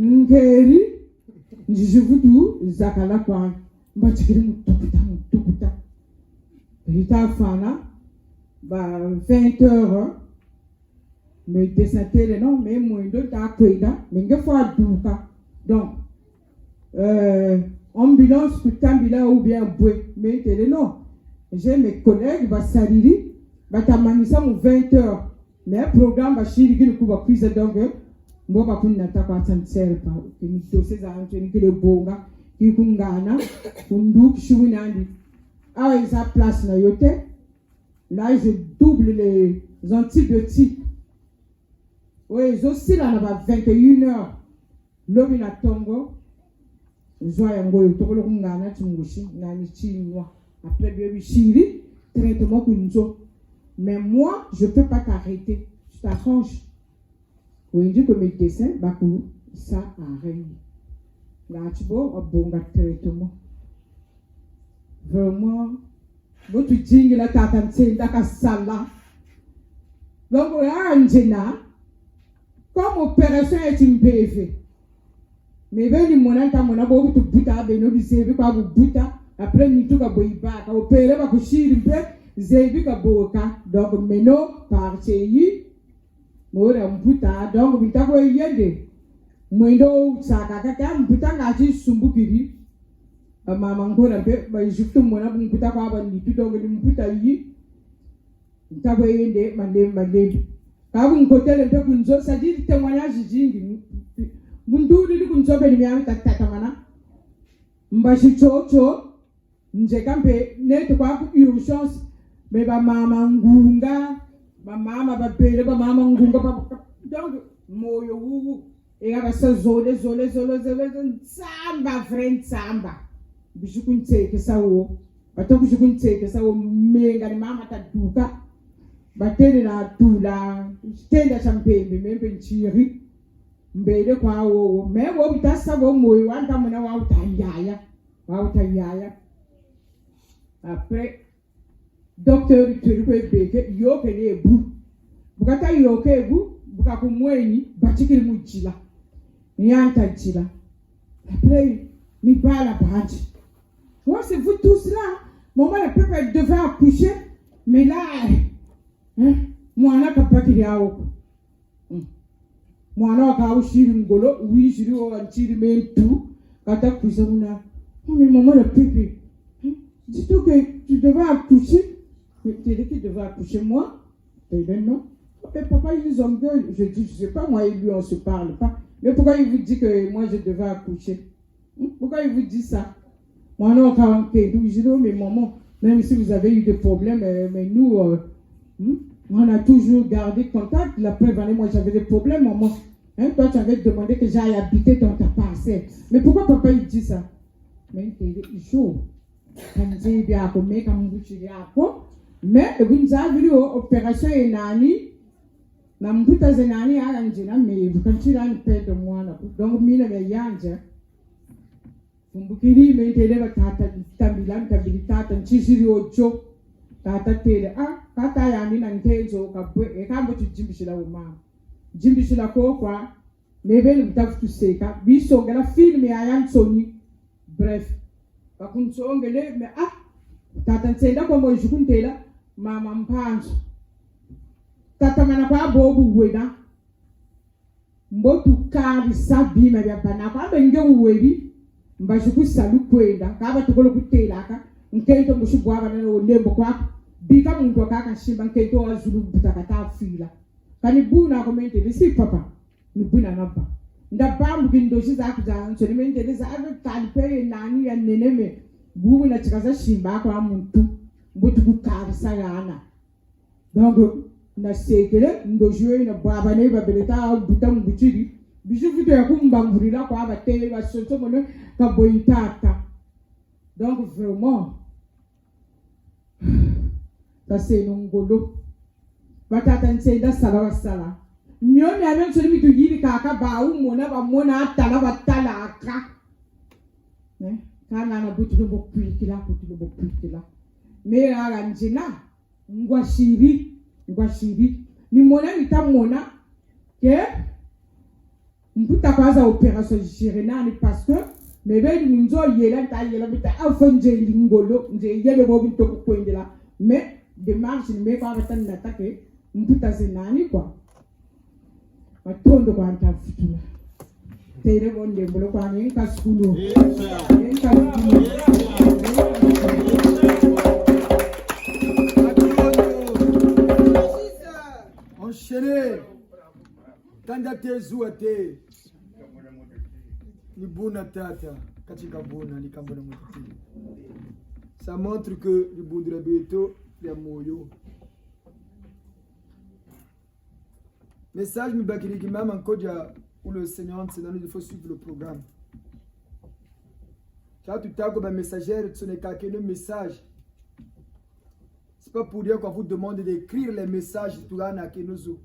ngeri njivudu zakala kwa mbachikiri mutukuta rita fana ba 20h mais descendez non mais moindo ta kweda minge fa duka donc ambulance kutambila ou bien boué mais télé non j'ai mes collègues ba saliri ba tamanisa mu 20h mais programme ba shiriki ku ba quiz donc mboka kunata kwa tsantsel pa ni dossier za antoni kile bonga ki kungana kundu kishuinandi ah ils a place na yote là je double les antibiotiques oui ils aussi là na 21h lobi na tongo joa yango yotokolo kungana tsungushi na ni chinwa après bien chiri traitement kunzo mais moi je peux pas t'arrêter je t'arrange. Oui, je dis que mes dessins, ça arrête. Là, tu vois, un bon traitement. Vraiment, votre jingle là, t'as tenté d'aka sala. Donc, Angela, comme opération est une PV. Mais ben, les monades, t'as mon abo, tu buta, ben, nous disons, quoi, vous buta, après, nous tout, boiba, opérer, va coucher, zébi, boka. Donc, maintenant, parti, mora mputa donc bitako yende mwendo saka kaka mputa ngati sumbukiri mama ngora be ba juftu mona mputa kwa ba ni donc mputa yi bitako yende mande kabu ngotele be kunzo sadiri témoignage jingi munduri ndi kunzo be ni yami tata mana mbashi chocho nje kampe neto kwa urgence me ba mama ngunga ba mama ba pele ba mama ngunga ba donc moyo wuwu ega sa zole samba friend samba bishukuntseke sawo batokushukuntseke sawo menga ni mama taduka batele na tula stenda champembe membe nchiri mbele kwa wo mewo bitasa wo moyo wanda mona wa utayaya après docteur Turibeke yoke nebu bukata yoke ebu bukakumweni bachikiri mujila nyanta jila après mi bala baji moi c'est vous tous là maman la peuple devait accoucher mais là moi na kapaki yao moi na ka ushiri ngolo uishiri o anchiri mentu kata kuzamuna mais maman la peuple dis-toi que tu devais accoucher. Mais tu dis qu'il devait accoucher moi. Et ben non. Et papa, ils ont gueule. Je dis, je sais pas, moi et lui, on se parle pas. Mais pourquoi il vous dit que moi, je devais accoucher? Pourquoi il vous dit ça? Moi, non, quand je dis, mais maman, même si vous avez eu des problèmes, mais nous, on a toujours gardé contact. La preuve, moi, j'avais des problèmes, maman. Hein, toi, tu avais demandé que j'aille habiter dans ta parcelle. Mais pourquoi papa, il dit ça? Mais il est chaud. Mais vous avez vu l'opération et nani na mbuta zenani anjina mais vous continuez à perdre moi donc mine me yanja kumbukiri me tele batata tambilan kabilitata nchishiri ocho tata tele kata yani na ntezo kabwe ekambo tujimbishila umama jimbishila ko kwa mebeli mtafutuseka bisongela film ya Yansoni bref bakunsongele me tata nsenda kwa moyo kuntela mama mpanzo tata mana kwa bobu wena mbotu kari sabima bya bana kwa benge uweli mbashuku salu kwenda kaba tukolo kutelaka nkento mushubwa bana no lembo kwa bika muntu akaka shimba nkento azulu butakata fila kani buna komente bisi papa ni buna napa ndabambu kindoshi zakuza nsoni mendeleza ave talipele nani ya neneme bubu na chikaza shimba kwa muntu mbutu kukarisa yana donc na sekele ndojuwe na baba ne babeleta buta mbuchiri bisu vito ya kumbangurira kwa abate basonso mono kaboitata donc vraiment ça c'est ngolo batata nsenda sala nyoni aben so mitu yiri kaka ba umona ba mona atala batala aka kana na butu bo kwitila me ara njina ngwashiri ni mona nitamona ke mputa kwaza opération gérénale parce que mebe nzo yela ta yela bita afonje ngolo nje yele bo bito kwendela mais démarche ni me kwa batana natake mputa zenani kwa matondo kwa ntafutula tere bonde mbolo kwa ni kaskulu enchaîné tanda tezu ate ni buna tata katika buna ni kambona mutiti. Ça montre que le bundura beto ya moyo. Message Mbakiriki Mama Nkodia où le Seigneur il faut suivre le programme. Quand tu t'as comme un messagère, ce n'est qu'un message. C'est pas pour dire qu'on vous demande d'écrire les messages tout là na kenozo.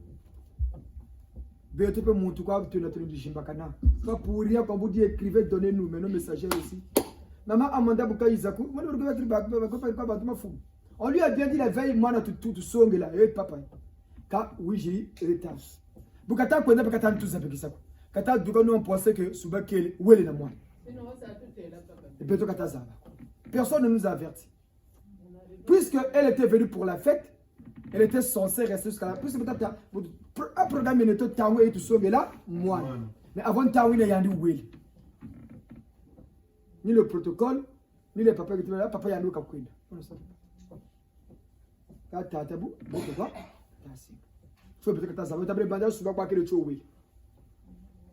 Beto pe muntu kwa tu na tenu jimbakana. C'est pas pour dire qu'on vous dit écrivez donnez-nous mais nos messagères aussi. Maman Amanda Buka Isaku, on lui a bien dit la veille moi na tout songe là et papa. Ka oui j'ai retard. Bukata kwenda bukata ntuza pekisako. Kata duka nous on pensait que suba kele wele na moi. Et beto kata zaba. Personne ne nous a averti. Puisque elle était venue pour la fête, elle était censée rester jusqu'à la puisque peut-être un programme ne te tawe et tout songe là moi. Mais avant tawe na yandi wele. Ni le protocole, ni les papas qui étaient là, papa yandi kakwenda. Kata tabu, beaucoup quoi? Faut peut-être que ça va t'abrer bandage sur quoi que le chowe. Et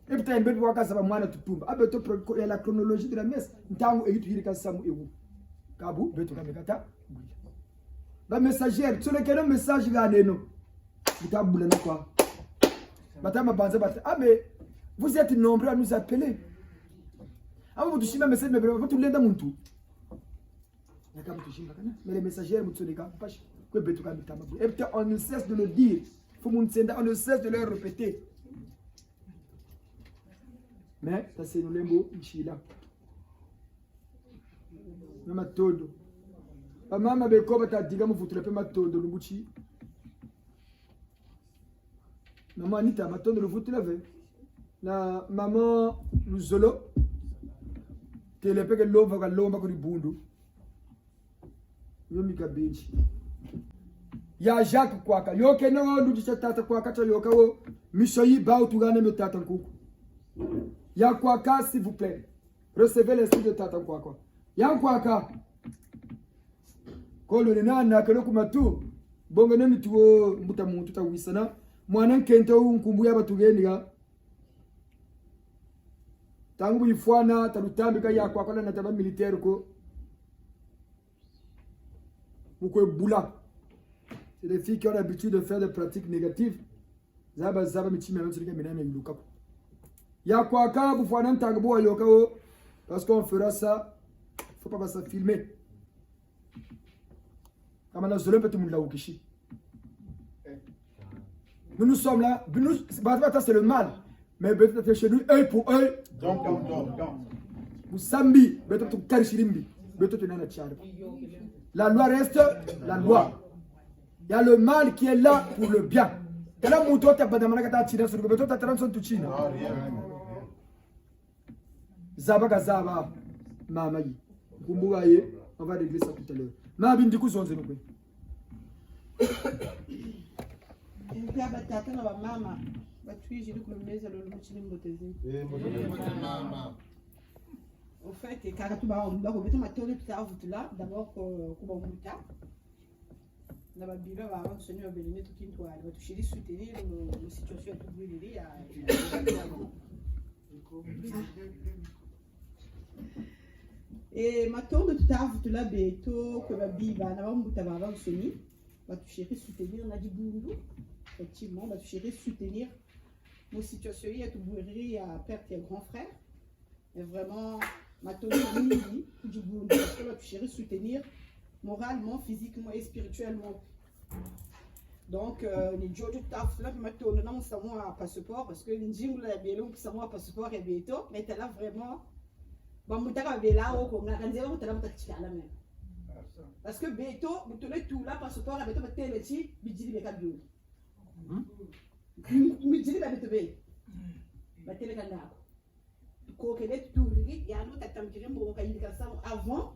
peut-être une fois que ça va moins tout tombe. Ah beto la chronologie de la messe. Ntango et tu yiri kasamu ewu. Kabu beto kamekata. Ba messagère, sur lequel message là neno. Bita boulana quoi. Batama banza bat. Ah mais vous êtes nombreux à nous appeler. Ah vous touchez ma message mais vous tout lenda muntu. Nakabu tushimba kana. Mais les messagères vous tsoneka pas. Que beto kamekata. Et peut-être on ne cesse de le dire. On ne cesse de leur répéter. Mais ça c'est nous lembo nchila. Mama todo. Mama beko bata diga mu futule pe matodo lumbuchi. Maman Anita matodo le futule ve. Na maman Luzolo. Telepe ke lova ka lomba ko ribundu. Yo mikabenchi. Ya Jacques Kwaka. Yo ke no ndu tata Kwaka cha yo ka wo mishoyi ba utugane me tata nkuku. Ya Kwaka s'il vous plaît. Recevez l'esprit de tata Kwaka. Ya Kwaka. Ko le nana ke lokumatu. Bongo ne mituo mbuta muntu ta wisana. Mwana nkento nkumbu ya batugeni ga. Tangu ifwana talutambika ya Kwaka na taba militaire ko. Mukwe bula. C'est des filles qui ont l'habitude de faire des pratiques négatives. Zaba michime même celui qui mena mais lukaku. Ya Kwaka bufwana ntangbo yokao parce qu'on fera ça. Faut pas ça filmer. Kama na zolo peut mula ukishi. Nous sommes là, c'est le mal. Mais peut-être chez nous œil pour œil. Donc. Vous sambi, peut-être karishirimbi, peut-être nana tchado. La loi reste la loi. Il y a le mal qui est là pour le bien. Et là, mon toit, tu as pas demandé à tirer sur le béton, tu as 30 de Chine. Zaba Zaba, Mamaï. Kumbuaye, on va régler ça tout à l'heure. Ma bin du coup, son zénobé. En fait, et Karatuba, on va remettre ma théorie tout à l'heure, d'abord, comment on t'a. La Bible va avoir Seigneur béni tout qui doit toucher les soutenir la situation est tout brûlée et ma théorie de tout à l'heure, tout là, béto, que la Bible va avoir un bout à avoir Seigneur, va toucher les soutenir, on a dit boulou, effectivement, va toucher les soutenir. Mon situation est tout brûlée à perte et grand frère. Mais vraiment, ma théorie, du boulot, parce que va toucher soutenir moralement, physiquement et spirituellement. Donc, les jours de taf, là, maintenant, on a un passeport, parce que les gens là, bien long, qui un passeport et bientôt, mais t'as là vraiment, bon, vous avez là, on a organisé, on a là, on la même. Parce que bientôt, vous tenez tout là, passeport, et bientôt, vous avez le bidji, les câbles. Bidji, la bientôt, vous avez le câble. Kokele tout il y a un autre tamkirim bon avant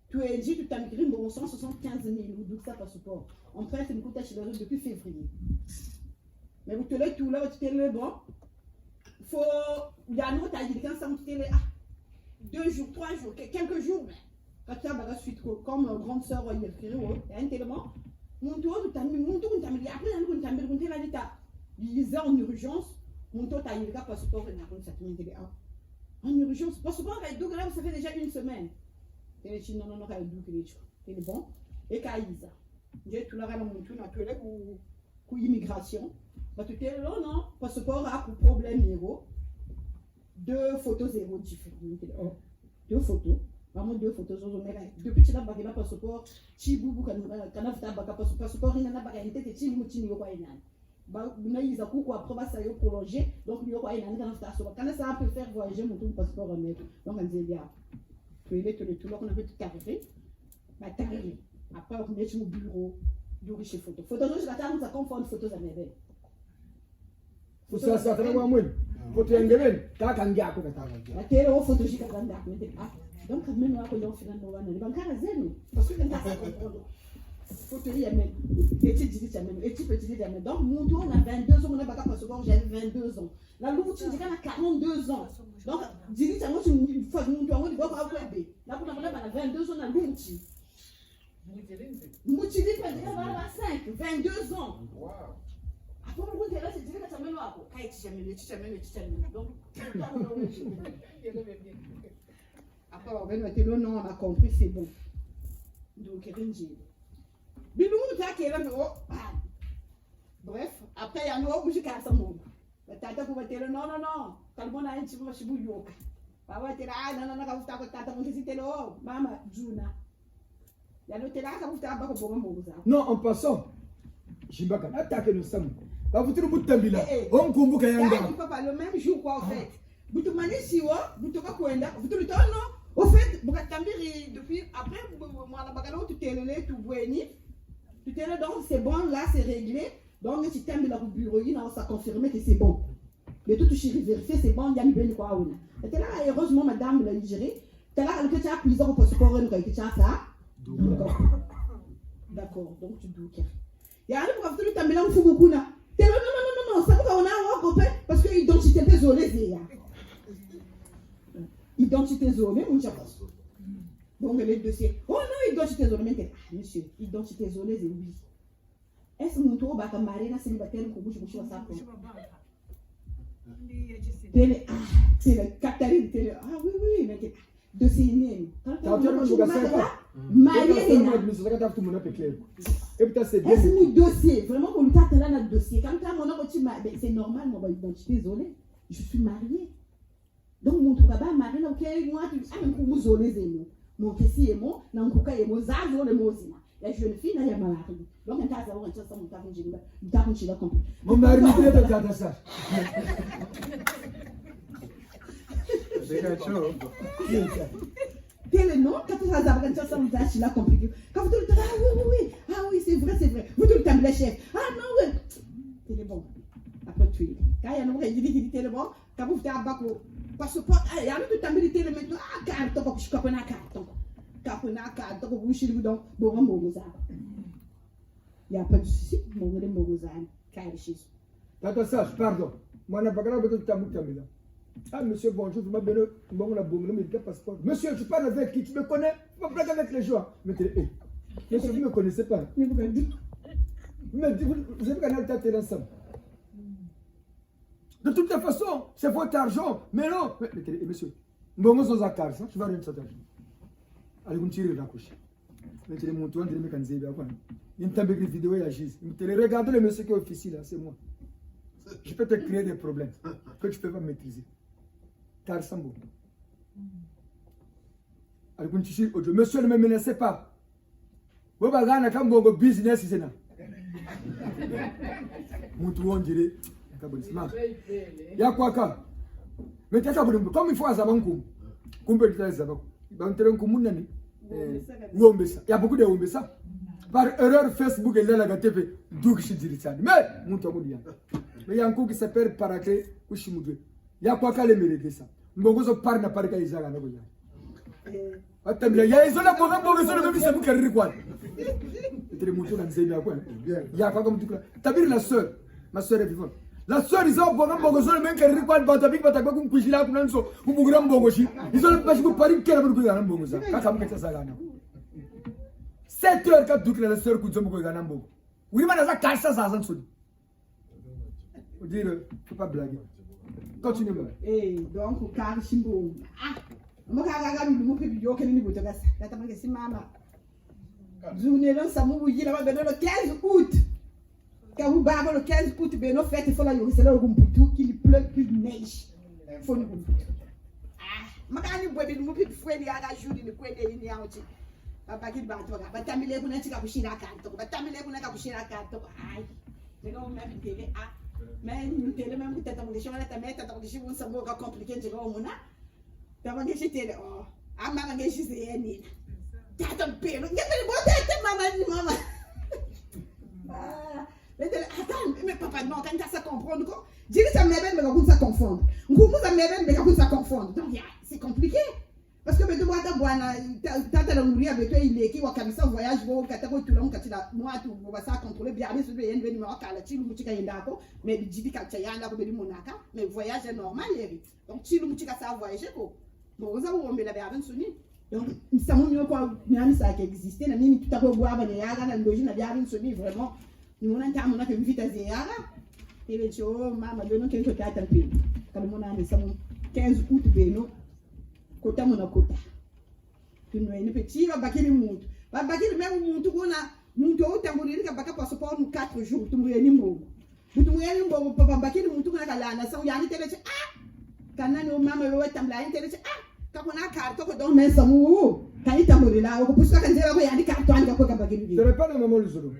tu as dit tu tamkirim bon 175 000 donc ça passeport en fait c'est une coûte chez depuis février mais vous te le tout là tu t'es le bon faut il y a un autre a dit quand ça me t'es 2 jours 3 jours quelques jours quand tu as la suite comme grande sœur il y a un tellement mon tour tu t'as mis mon tour tu as mis après on t'a mis la l'état ils en urgence mon tour tu as eu le passeport et n'a pas ça en urgence, parce que ça fait déjà une semaine. Et les non, non, c'est bon. Et Kaïsa, j'ai tout le reste de mon tour, pour immigration. Tu es là, non, passeport a pour problème héros. 2 photos zéro différentes. 2 photos. Vraiment 2 photos. Depuis que tu as le passeport, tu as le passeport, il n'y a pas de passeport. Ils ont après ça prolongé donc il y a une quand ça peut faire voyager mon passeport en donc on dit bien tu es tout là qu'on a fait tout carré après on met sur le bureau du riche photo je l'attends ça confond photos à mes faut ça ça très moi photo ngeben ta kan ga ko ta la télé au photo j'ai quand donc même là quand on finalement on est bancaire zéro parce que quand ça comprendre photo il y a même et tu dis ça même et tu peux dire même donc mon tour on a 22 ans on a pas passeport j'avais 22 ans la loup tu dis qu'on a 42 ans donc dis ça moi une fois mon tour on doit pas avoir bébé là pour on a 22 ans la loup tu moi tu dis pas déjà va 5 22 ans waouh après on dit là c'est dire que ça me loin quoi quand tu jamais donc après on va mettre le nom on a compris c'est bon donc bref, après il y a un autre musique à ce moment. Tata pour dire non, calme on a un petit peu de yoga. Papa était là, non, quand vous avez tata, vous êtes là, maman, Juna. Il y a l'autre là, quand vous avez pas bon non, en passant, je ne vais pas attaquer le sang. Pas vous tout le temps là. On comprend qu'il y a un papa le même jour quoi en fait. Vous te demandez si vous te quoi vous te le temps non. Au fait, vous avez depuis après moi la bagarre tout est tout boigny. Tu t'es là, donc c'est bon, là c'est réglé. Donc tu t'aimes dans le bureau, ça confirme que c'est bon. Mais tout tu vérifié, c'est bon, il y a une bonne quoi. Tu es là, heureusement, madame l'a géré. Tu es là, que tu as plusieurs passeports, que tu as ça. D'accord, donc tu doutes. Il y a un peu de temps, mais là, on fait beaucoup. Tu es là, non, ça va, on a un copain, parce que l'identité est désolée. Identité zonée, mon cher. Donc les dossiers. Oh non, identité zonée. Monsieur, identité zonée, c'est oui. Est-ce que mon tour va marier la célibataire pour boucher ça? C'est le Catherine télé. Ah oui, mais dossier même. Quand tu marié, est-ce que dossier, vraiment, pour le cas de là, dossier. Quand tu as mon nom, c'est normal, mon identité zonée. Je suis mariée. Donc mon tour va marier, ok, moi, tu as un coup zonée, c'est nous. Mon fils est mon, non, pourquoi il est mon zazo, le mozina. La jeune fille n'a pas marié. Donc, un tas de gens qui sont en mon mari est de ça. Quel est le nom? Quand tu as des gens qui sont compliqué. Quand vous te dites, ah oui, c'est vrai. Vous te dites, le chef. Ah non, oui. C'est bon. Après, tu es. Quand il y a un nom qui dit, c'est bon. Quand vous faites un bac au passeport, il y a un autre temps militaire, le mec, carte, je comprends la carte. Carte, vous chez vous, donc, bon, il n'y a pas de souci, mon Tata Sage, pardon. Moi, je n'ai pas grave de tout le temps. Ah, monsieur, bonjour, vous m'avez donné mon médical passeport. Monsieur, je parle avec qui? Tu me connais? Tu me blagues avec les gens. Mais monsieur, vous ne me connaissez pas. Vous avez canal tête ensemble. De toute façon, c'est votre argent. Mais non. Monsieur, bon, sans accord, ça, tu vas rien de cet argent. Allez, vous tirez la couche. Mais tu es mon toit, tu es mes canzés. Il me une vidéo et agisse. Regardez le monsieur qui est officier là, c'est moi. Je peux te créer des problèmes que tu ne peux pas maîtriser. Car Sambo. Allez, vous tirez audio. Monsieur, ne me menacez pas. Vous avez un business ici. Mon toit, on dirait. Il y a quoi quand? Mais tu as comme il faut à Zabankou. Il y a beaucoup de Wombessa. Par erreur, Facebook et la TV, d'où je dis ça. Mais, mon toit, mais il y a un coup qui s'appelle Paraké ou Chimoudé. Il y a quoi qu'à les mériter ça. Mbongo parle n'a pas de Kaïza. Il y a ils ont la bonne qui est quoi. Il y a quoi comme tout. T'as vu la soeur? Ma soeur est vivante. La soeur, ils ont bon bongozo, le mec qui est riqual, Batabik, Batabakum, Kushila, Kunanso, ou Mugram Bongoshi. Ils ont le pas de Paris qui est le Bongoza. 7 heures quand toute la soeur Koudzom Ganambo. Oui, mais dans la casse, ça s'en sonne. Vous dire, faut pas blaguer. Continue. Eh, donc, au cas Chimbo. Ah, moi, quand je me fais vidéo, quel niveau de gasse? La table que c'est maman. Journée là, ça m'a bouillé là-bas le 15 août. Quand vous bavez le 15 août, ben, fait, il faut la yorisser là au Gumbutu, qu'il pleut, plus de neige. Il faut le Gumbutu. Ah, ma canne boit, il me fait fouet, il y a la journée, il couille, il y a un petit. Papa qui bat, batamile, vous n'êtes pas couché la carte, batamile, vous n'êtes pas couché la carte. Aïe, je vais vous mettre une télé. Ah, mais une télé, même peut-être on déchire, on est à mettre, on déchire, on s'en va compliqué, je vais au Mona. T'as pas gagné télé, oh, ah, maman, j'ai juste rien. T'as un père, il y a des bonnes têtes, maman. Ah. Attends, mais papa, non, quand tu as ça comprendre, quoi. Dis que ça m'aide, mais quand ça confond. Ça m'aide, mais quand ça confond. Donc, c'est compliqué. Parce que, mais tu vois, t'as la mourir avec toi, il est qui, ou comme ça, voyage, bon, quand tu as tout le monde, quand tu as, moi, tu vas ça contrôler, bien, mais il y a une numéro, tu as d'accord, mais tu dis que tu as un d'accord, mais voyage est normal, donc, tu as ça voyager, quoi. Bon, vous avez oublié la version sonnie. Donc, ça m'a mis quoi, ça qui existait, la même, tu as boire, mais il y a un logis, la version sonnie, vraiment. Nous avons un peu de vite à Zéara. Et les choses, maman, nous avons quelque chose à faire. Quand nous avons 15 août, nous côté mon côté. Tu nous avons petit, va baquer le monde. Va baquer le même monde, on a mon tour, tu as mouru, tu as baqué passeport nous 4 jours, tu m'as dit mot. Tu m'as dit mot, papa baquer le monde, tu as la nation, il y a une télé, ah! Quand nous avons maman, nous avons une télé, ah! Quand on a carte, on donne ça mou. Quand il t'a mouru là, on peut pas quand il y a des cartes, on va baquer le. Je ne pas le maman le solo.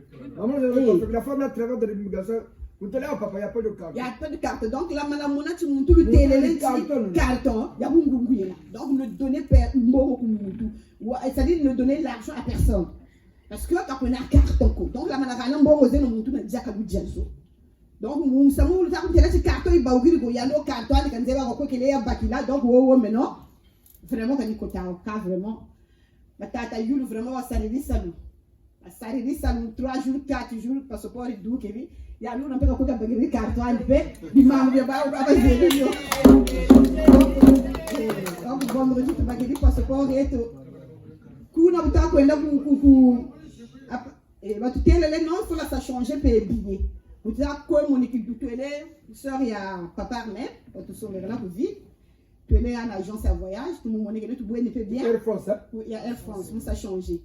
La femme la travaille de l'immigration. Vous tenez à papa, il n'y a pas de carte. Il n'y a pas de carte. Donc, là, madame Mona, tu montes le télé, carton. Il y a un goût là. Donc, ne donnez pas c'est-à-dire ne donnez l'argent à personne. Parce que quand on a carton, donc là, madame Mona, on va vous donner déjà comme diazo. Donc, nous savons que le carton, il va ouvrir le carton, il va avoir qu'il est à Bakila. Donc, mais non. Vraiment, quand il y a un cas, vraiment. Ma tata Yulu, vraiment, va s'arriver ça. Ça arrive ça 3 jours, 4 jours, passeport et tout, il y a nous on peut pas payer carton il m'a envoyé pas donc vendredi tu vas payer passeport et tout kuna buta kwenda ku et va tout télé non faut la ça changer payer billet vous dire quoi mon équipe tu es sœur il y a papa mère tout sur là pour vivre tu es en agence à voyage tout le monde est tout bien bien Air France il y a Air France ça changer.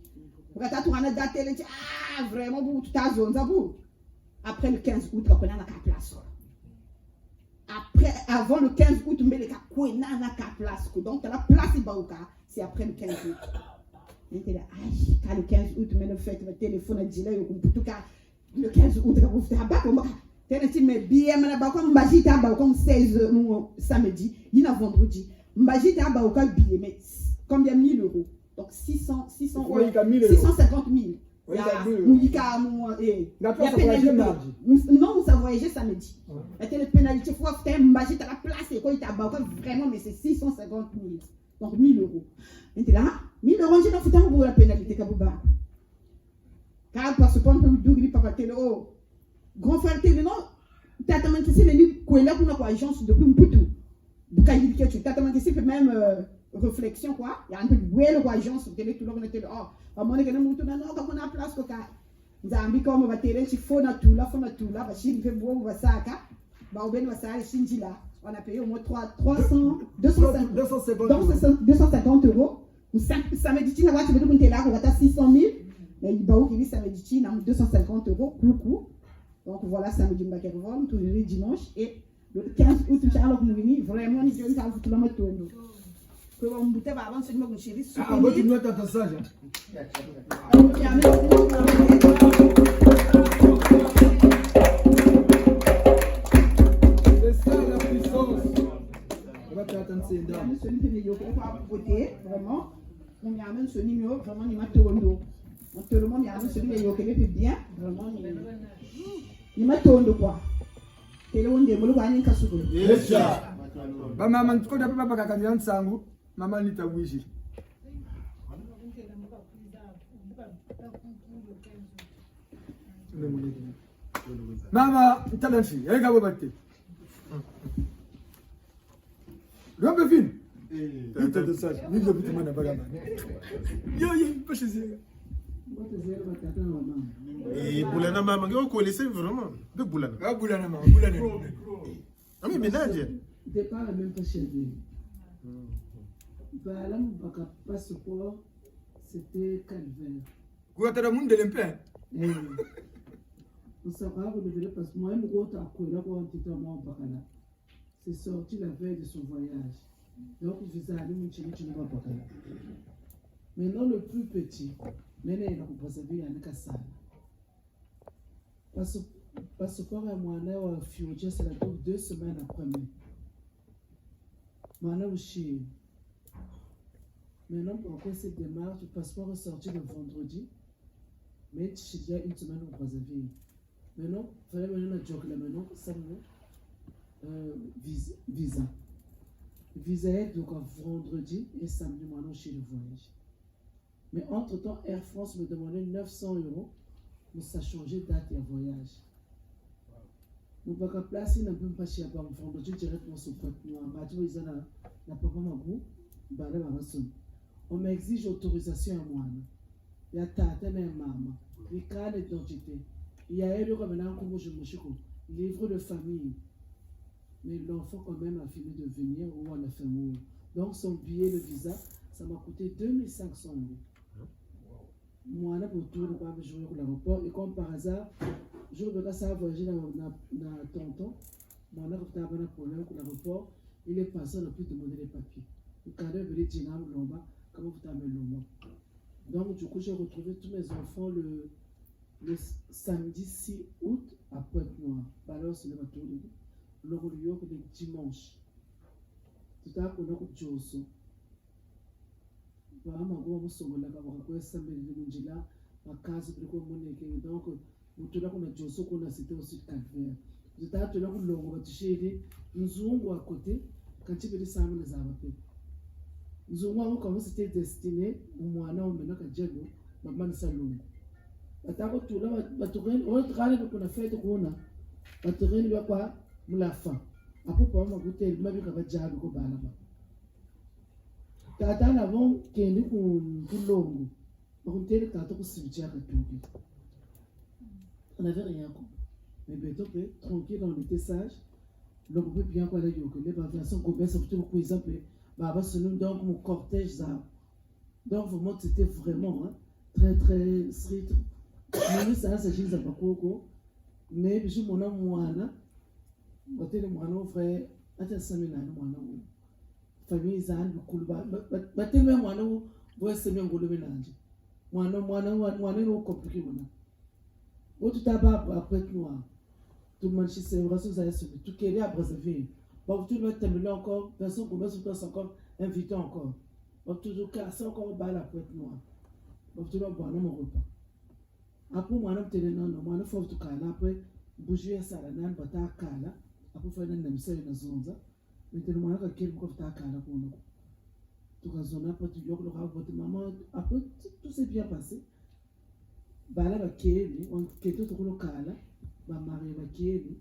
Ah, vraiment, tout à zone, ça vous. Après le 15 août, on a la place. Après, avant le 15 août, on a la place. Donc, la place, c'est après le 15 août. Quand le 15 août, on a fait le téléphone à Dila, le 15 août, on a fait un bac. Mais bien, on a fait un bac comme 16 samedi, il y a vendredi. On a fait un bac billet, mais combien 1000 euros? Donc 650 000. Non, ça voyageait samedi. C'était la pénalité. Il faut faire une magie à la place et quand il t'a vraiment, mais c'est 650 000. Donc 1000 euros. Et là, 1000 euros, j'ai fait un peu la pénalité. Car parce que pas un peu de papa télé, oh, grand frère télé, non, t'as tellement que c'est les livres qu'on a pour agence depuis un peu tout. du cas il tu t'as demandé si même réflexion quoi il y a un peu de bulle quoi agence sur télé tout le monde était oh à mon que nous tout non comme on a place quoi nzambi comme va télé ci fona tout là va chi fait beau va saka va au ben va ça shinji là on a payé au moins 250 euros samedi tu n'as pas tu veux que là on va 600 000 mais il va où il samedi tu n'as 250 euros beaucoup donc voilà samedi Mbakervon tout le dimanche et le 15 août Charles Nouvini vraiment ni jeune ça tout le monde tourne que on boutait avant c'est mon chéri ah bon tu notes ta sage vraiment on y amène ce numéro vraiment il m'a tourné tout le monde y amène celui qui est bien vraiment il m'a tourné quoi tele wonde mo ko anin kasugo yesha ba mama ko da papa kaka nyan sangu mama nitawishi mama talanshi yega babate Robe fin. Ita da sai, ni da bitu mana bagana. Yo, pas chez eux. Boulana maman, vous connaissez vraiment de Boulana. Ah, Boulana maman, Boulana. Ah, mais ménage. Départ même pas chez lui. Bah là, mon passeport, c'était calvaire. Quoi, t'as le monde de l'impé? On s'en va renouveler parce que moi, je me retrouve à Koula pour un petit temps en Bakana. C'est sorti la veille de son voyage. Donc, il faisait aller mon chéri, tu ne vas pas Bakana. Maintenant, le plus petit, maintenant, il a composé à Nakassana. Passeport à moi, là, Fiodja, c'est la double 2 semaines après moi. Maintenant, aussi. Maintenant, pour encore cette démarche, le passeport est sorti le vendredi. Mais il y a une semaine au Brazzaville. Maintenant, il fallait maintenant un job là maintenant, ça visa. Visa est donc un vendredi et samedi, maintenant, chez le voyage. Mais entre-temps, Air France me demandait 900 €, mais ça changeait date et voyage. Nous ne pouvons pas placer, nous ne pouvons pas chez un vendredi directement sur Pointe Noire. Ils n'ont pas vraiment goût, on m'exige autorisation à moi. Il y a tata et maman, il y a l'identité. Il y a eu maintenant comme je me suis livre de famille. Mais l'enfant quand même a fini de venir ou on a fait mourir. Donc son billet de visa, ça m'a coûté 2500 €. Moi, on a pour tout le temps jouer au l'aéroport. Et comme par hasard, je regarde ça voyager dans tonton. Moi, on a fait un problème pour l'aéroport. Il est passé, on a pu demander les papiers. Le cadre veut dire Lomba, comment vous t'amenez Lomba. Donc, du coup, j'ai retrouvé tous mes enfants le samedi 6 août à Pointe-Noire. Alors, c'est le retour le dimanche. Tout à coup, on a eu Josso. Vraiment, on a donc, Josso qu'on a cité aussi Calvaire. Tout à l'heure, on a touché nous à côté quand tu veux dire ça, on les a appelés. Nous avons comme c'était destiné au mois non maintenant que Dieu nous m'a salon. Batako tout là baturen on travaille pour la fête qu'on a. Baturen lui quoi me la fin. Après pour moi goûter m'a vu que va jabu ko bana ba. Tata n'avons qu'un pour longo. On était tata ko cimetière que tout. On avait rien quoi. Mais bientôt tranquille on était sage. Le groupe bien quoi les yoko les variations qu'on baisse surtout pour exemple donc mon cortège ça. Donc vraiment c'était vraiment hein, très très strict. Mais ça c'est juste pas coco. Mais je mon am moana. Côté le moana frère, attends ça mais là moana. Famille ça le kulba. Batte même moana vous c'est même golo mélange. Moana no compliqué moana. Au tout tabac après noir. Tout le monde chez c'est vrai ça c'est tout qui est à Brazzaville. Bon, tout le monde t'aime là encore, personne commence à faire encore, invité encore. Bon, toujours casser encore bas la Pointe Noire. Bon, tout le monde boit mon repas. Après, moi, je me non, moi, je fais tout cas après, bouger ça, là, je vais à Kala, après, je vais aller dans la zone. Maintenant, moi, je vais aller à Kala pour nous. Tout la zone, après, tu y as le maman, après, tout s'est bien passé. Bah là, on quitte tout le Kala, ma mari va quitter.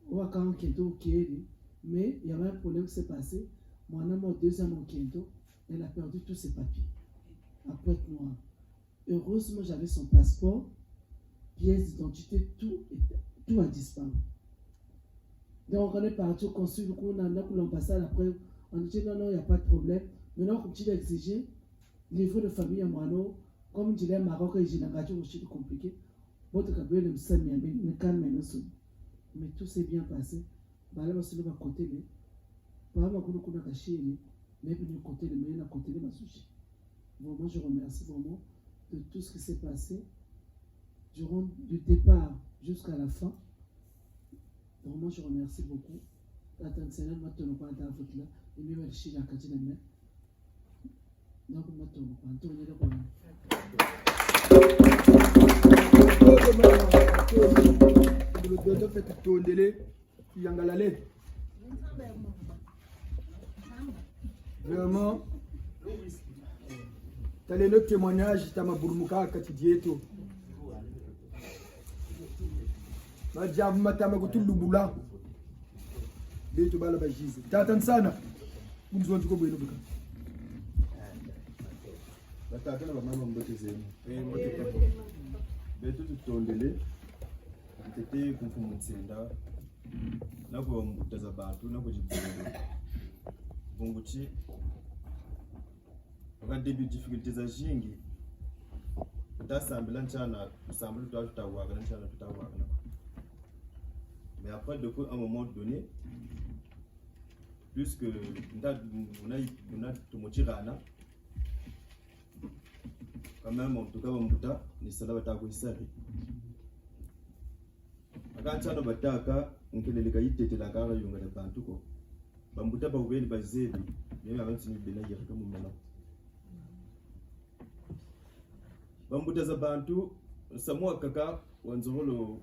Ou à quand on quitte au Kéli. Mais il y avait un problème qui s'est passé. Mon ami, au 2e au Kendo, elle a perdu tous ses papiers. Après moi, heureusement, j'avais son passeport, pièce d'identité, tout a disparu. Donc, on est parti au consul, on a l'ambassade. Après, on dit non, il n'y a pas de problème. Maintenant, on continue d'exiger livre de famille à Moano. Comme je disais, Maroc et Jinagato, c'est compliqué. Votre cabine me sent bien, mais calme, mais tout s'est bien passé. Bala ba sulu ba côté le ba ba kono kuna kashiri mais bien côté le mais na côté le masushi. Vraiment je remercie vraiment de tout ce qui s'est passé durant du départ jusqu'à la fin. Vraiment je remercie beaucoup. Attention maintenant pas dans votre là et même le chien à katina mais donc maintenant on tourne le bon. Vraiment, tu as les témoignages, tu as ma bourmouka, Katidieto. Ma diable, ma tama, tout le boula. Beto bala bajize. Tatan sana. Nous avons du coup, batata na bamama mbote zenu betu tutondele tete kumfumutsenda nako mutaza bantu nako jibungu bunguchi nga début difficulté za jingi utasambila nchana usambila tutawaga nchana tutawaga mais après depuis un moment donné puisque on a tumochirana quand même en tout cas bamuta ni sala batako isari akanchano bataka nkeleleka yitetela kala yunga de bantu ko bamuta ba ubeli bazebi yeye abantu ni bena yaka mu mala bamuta za bantu samwa kaka wanzolo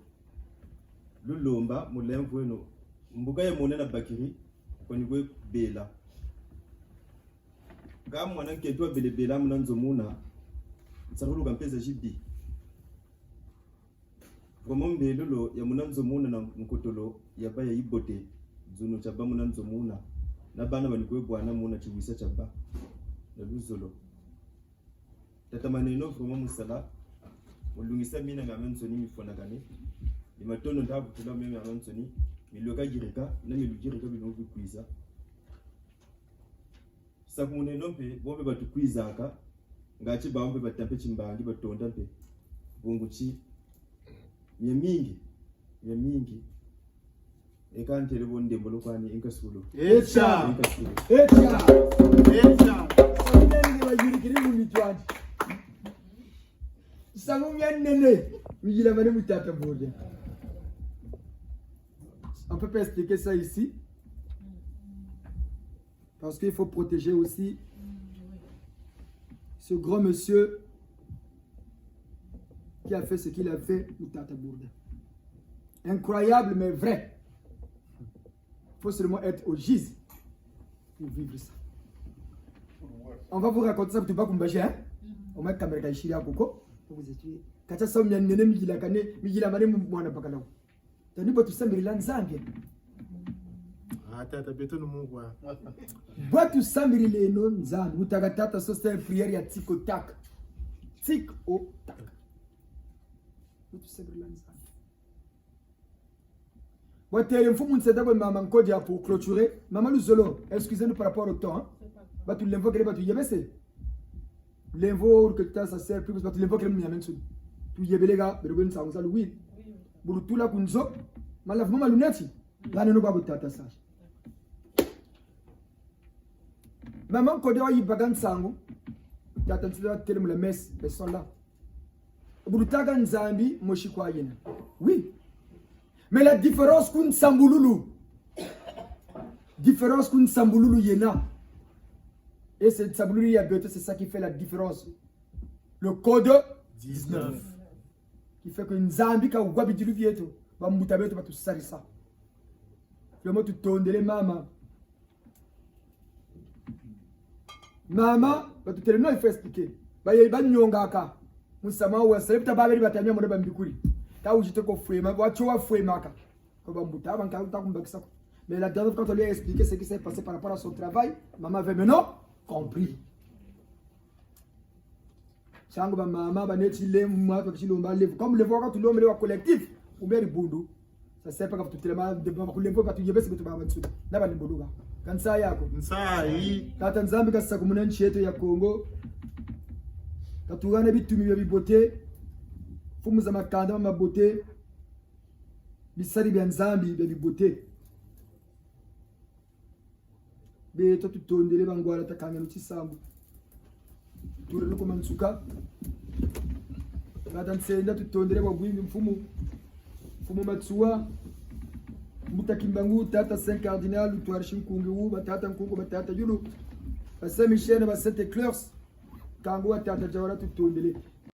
lulomba mulemvu eno mbuga ye monena bakiri koni kwe bela kama mwana ketwa bela munanzo muna tsarulu kampeza jibi vraiment mbelolo ya munanzo muna na mkotolo ya baya ibote zuno chaba munanzo muna na bana banikwe bwana muna chiwisa chaba na luzolo tata maneno vraiment musala ulungisa mina ngamenzo ni mifona kane imatono ndabu tula mimi ngamenzo ni miloka gireka na milugireka binobu kwiza sakumuneno mpe bombe batukwizaka ngachi baombe batampe chimbangi batonda mpe bunguchi ya mingi ekantele bonde mbolokwani enkasulo echa nene bayirikiri mu mitwani sangu nene yila mane mutata borde. On peut pas expliquer ça ici parce qu'il faut protéger aussi ce grand monsieur qui a fait ce qu'il a fait, Moutata Bourda. Incroyable mais vrai. Il faut seulement être au GIZ pour vivre ça. On va vous raconter ça pour ne pas kumbacher, hein? On va caméra ici à Coco pour vous étudier. Quand ça sonne, il y a un ennemi qui l'a cané, mais il a mané mon apacalo. Tu as dit que tu sais, mais il a un zambien. Tata beto no mungu wa. Batu samiri le no nzandu utagatata so c'est prière ya tik au tac. Tik au tac. Batu samiri la nzandu. Botere mfumu nseda kwa mama nkodi ya pour clôturer. Maman Luzolo, excusez-nous par rapport au temps. Hein? Batu l'invo kele batu yebese. L'invo que ça sert plus batu l'invo kele mnyamen sou. Tu yebelega berego nsangu sa oui. Bulu tula kunzo malav mama lunati. Bana no babu tata sa. Maman Kodewa Yibagan Sango, qui a tenté de faire la messe, ils sont là. Bourutagan Zambi, Moshikwayen. Oui. Mais la différence qu'un Sambouloulou, yena. Et cette Sambouloulou Yabeto, c'est ça qui fait la différence. Le code 19. Qui fait qu'un Zambi, quand vous avez dit le vieto, va moutabeto, va tout ça. Le mot tout tourne les mamas. Mama, tu te il faut expliquer. Ba nyongaka. Musama wa selepta babeli batanya mona bambikuri. Ta ujite ko fuema, wacho wa fuema ka. Ko bambuta banka utakumbakisa. Mais la dernière fois, quand on lui a expliqué ce qui s'est passé par rapport à son travail, maman avait maintenant compris. Chango ba mama ba neti le mwa kwa kishilomba le comme le voir quand l'homme le collectif ou bien le boulot ça c'est pas quand tu tellement de ba kulembo pas tu yebese que tu ba bantu na ba limbodo ga kansa yako Nsai. kata nzambi kasa kumuna nchi yetu ya Kongo katugana bitumi bya bibote fumu za makanda mabote bisari bya nzambi bya bibote beto tutondele bangwala takanga n'kisambu turi no kumansuka kata nsenda tutondele bagwimbi mfumu matsuwa mutakimbangu tata Saint Cardinal utwarishi nkungu batata nkungu batata yulu basemi shene basete cleurs kangu batata jawara tutondele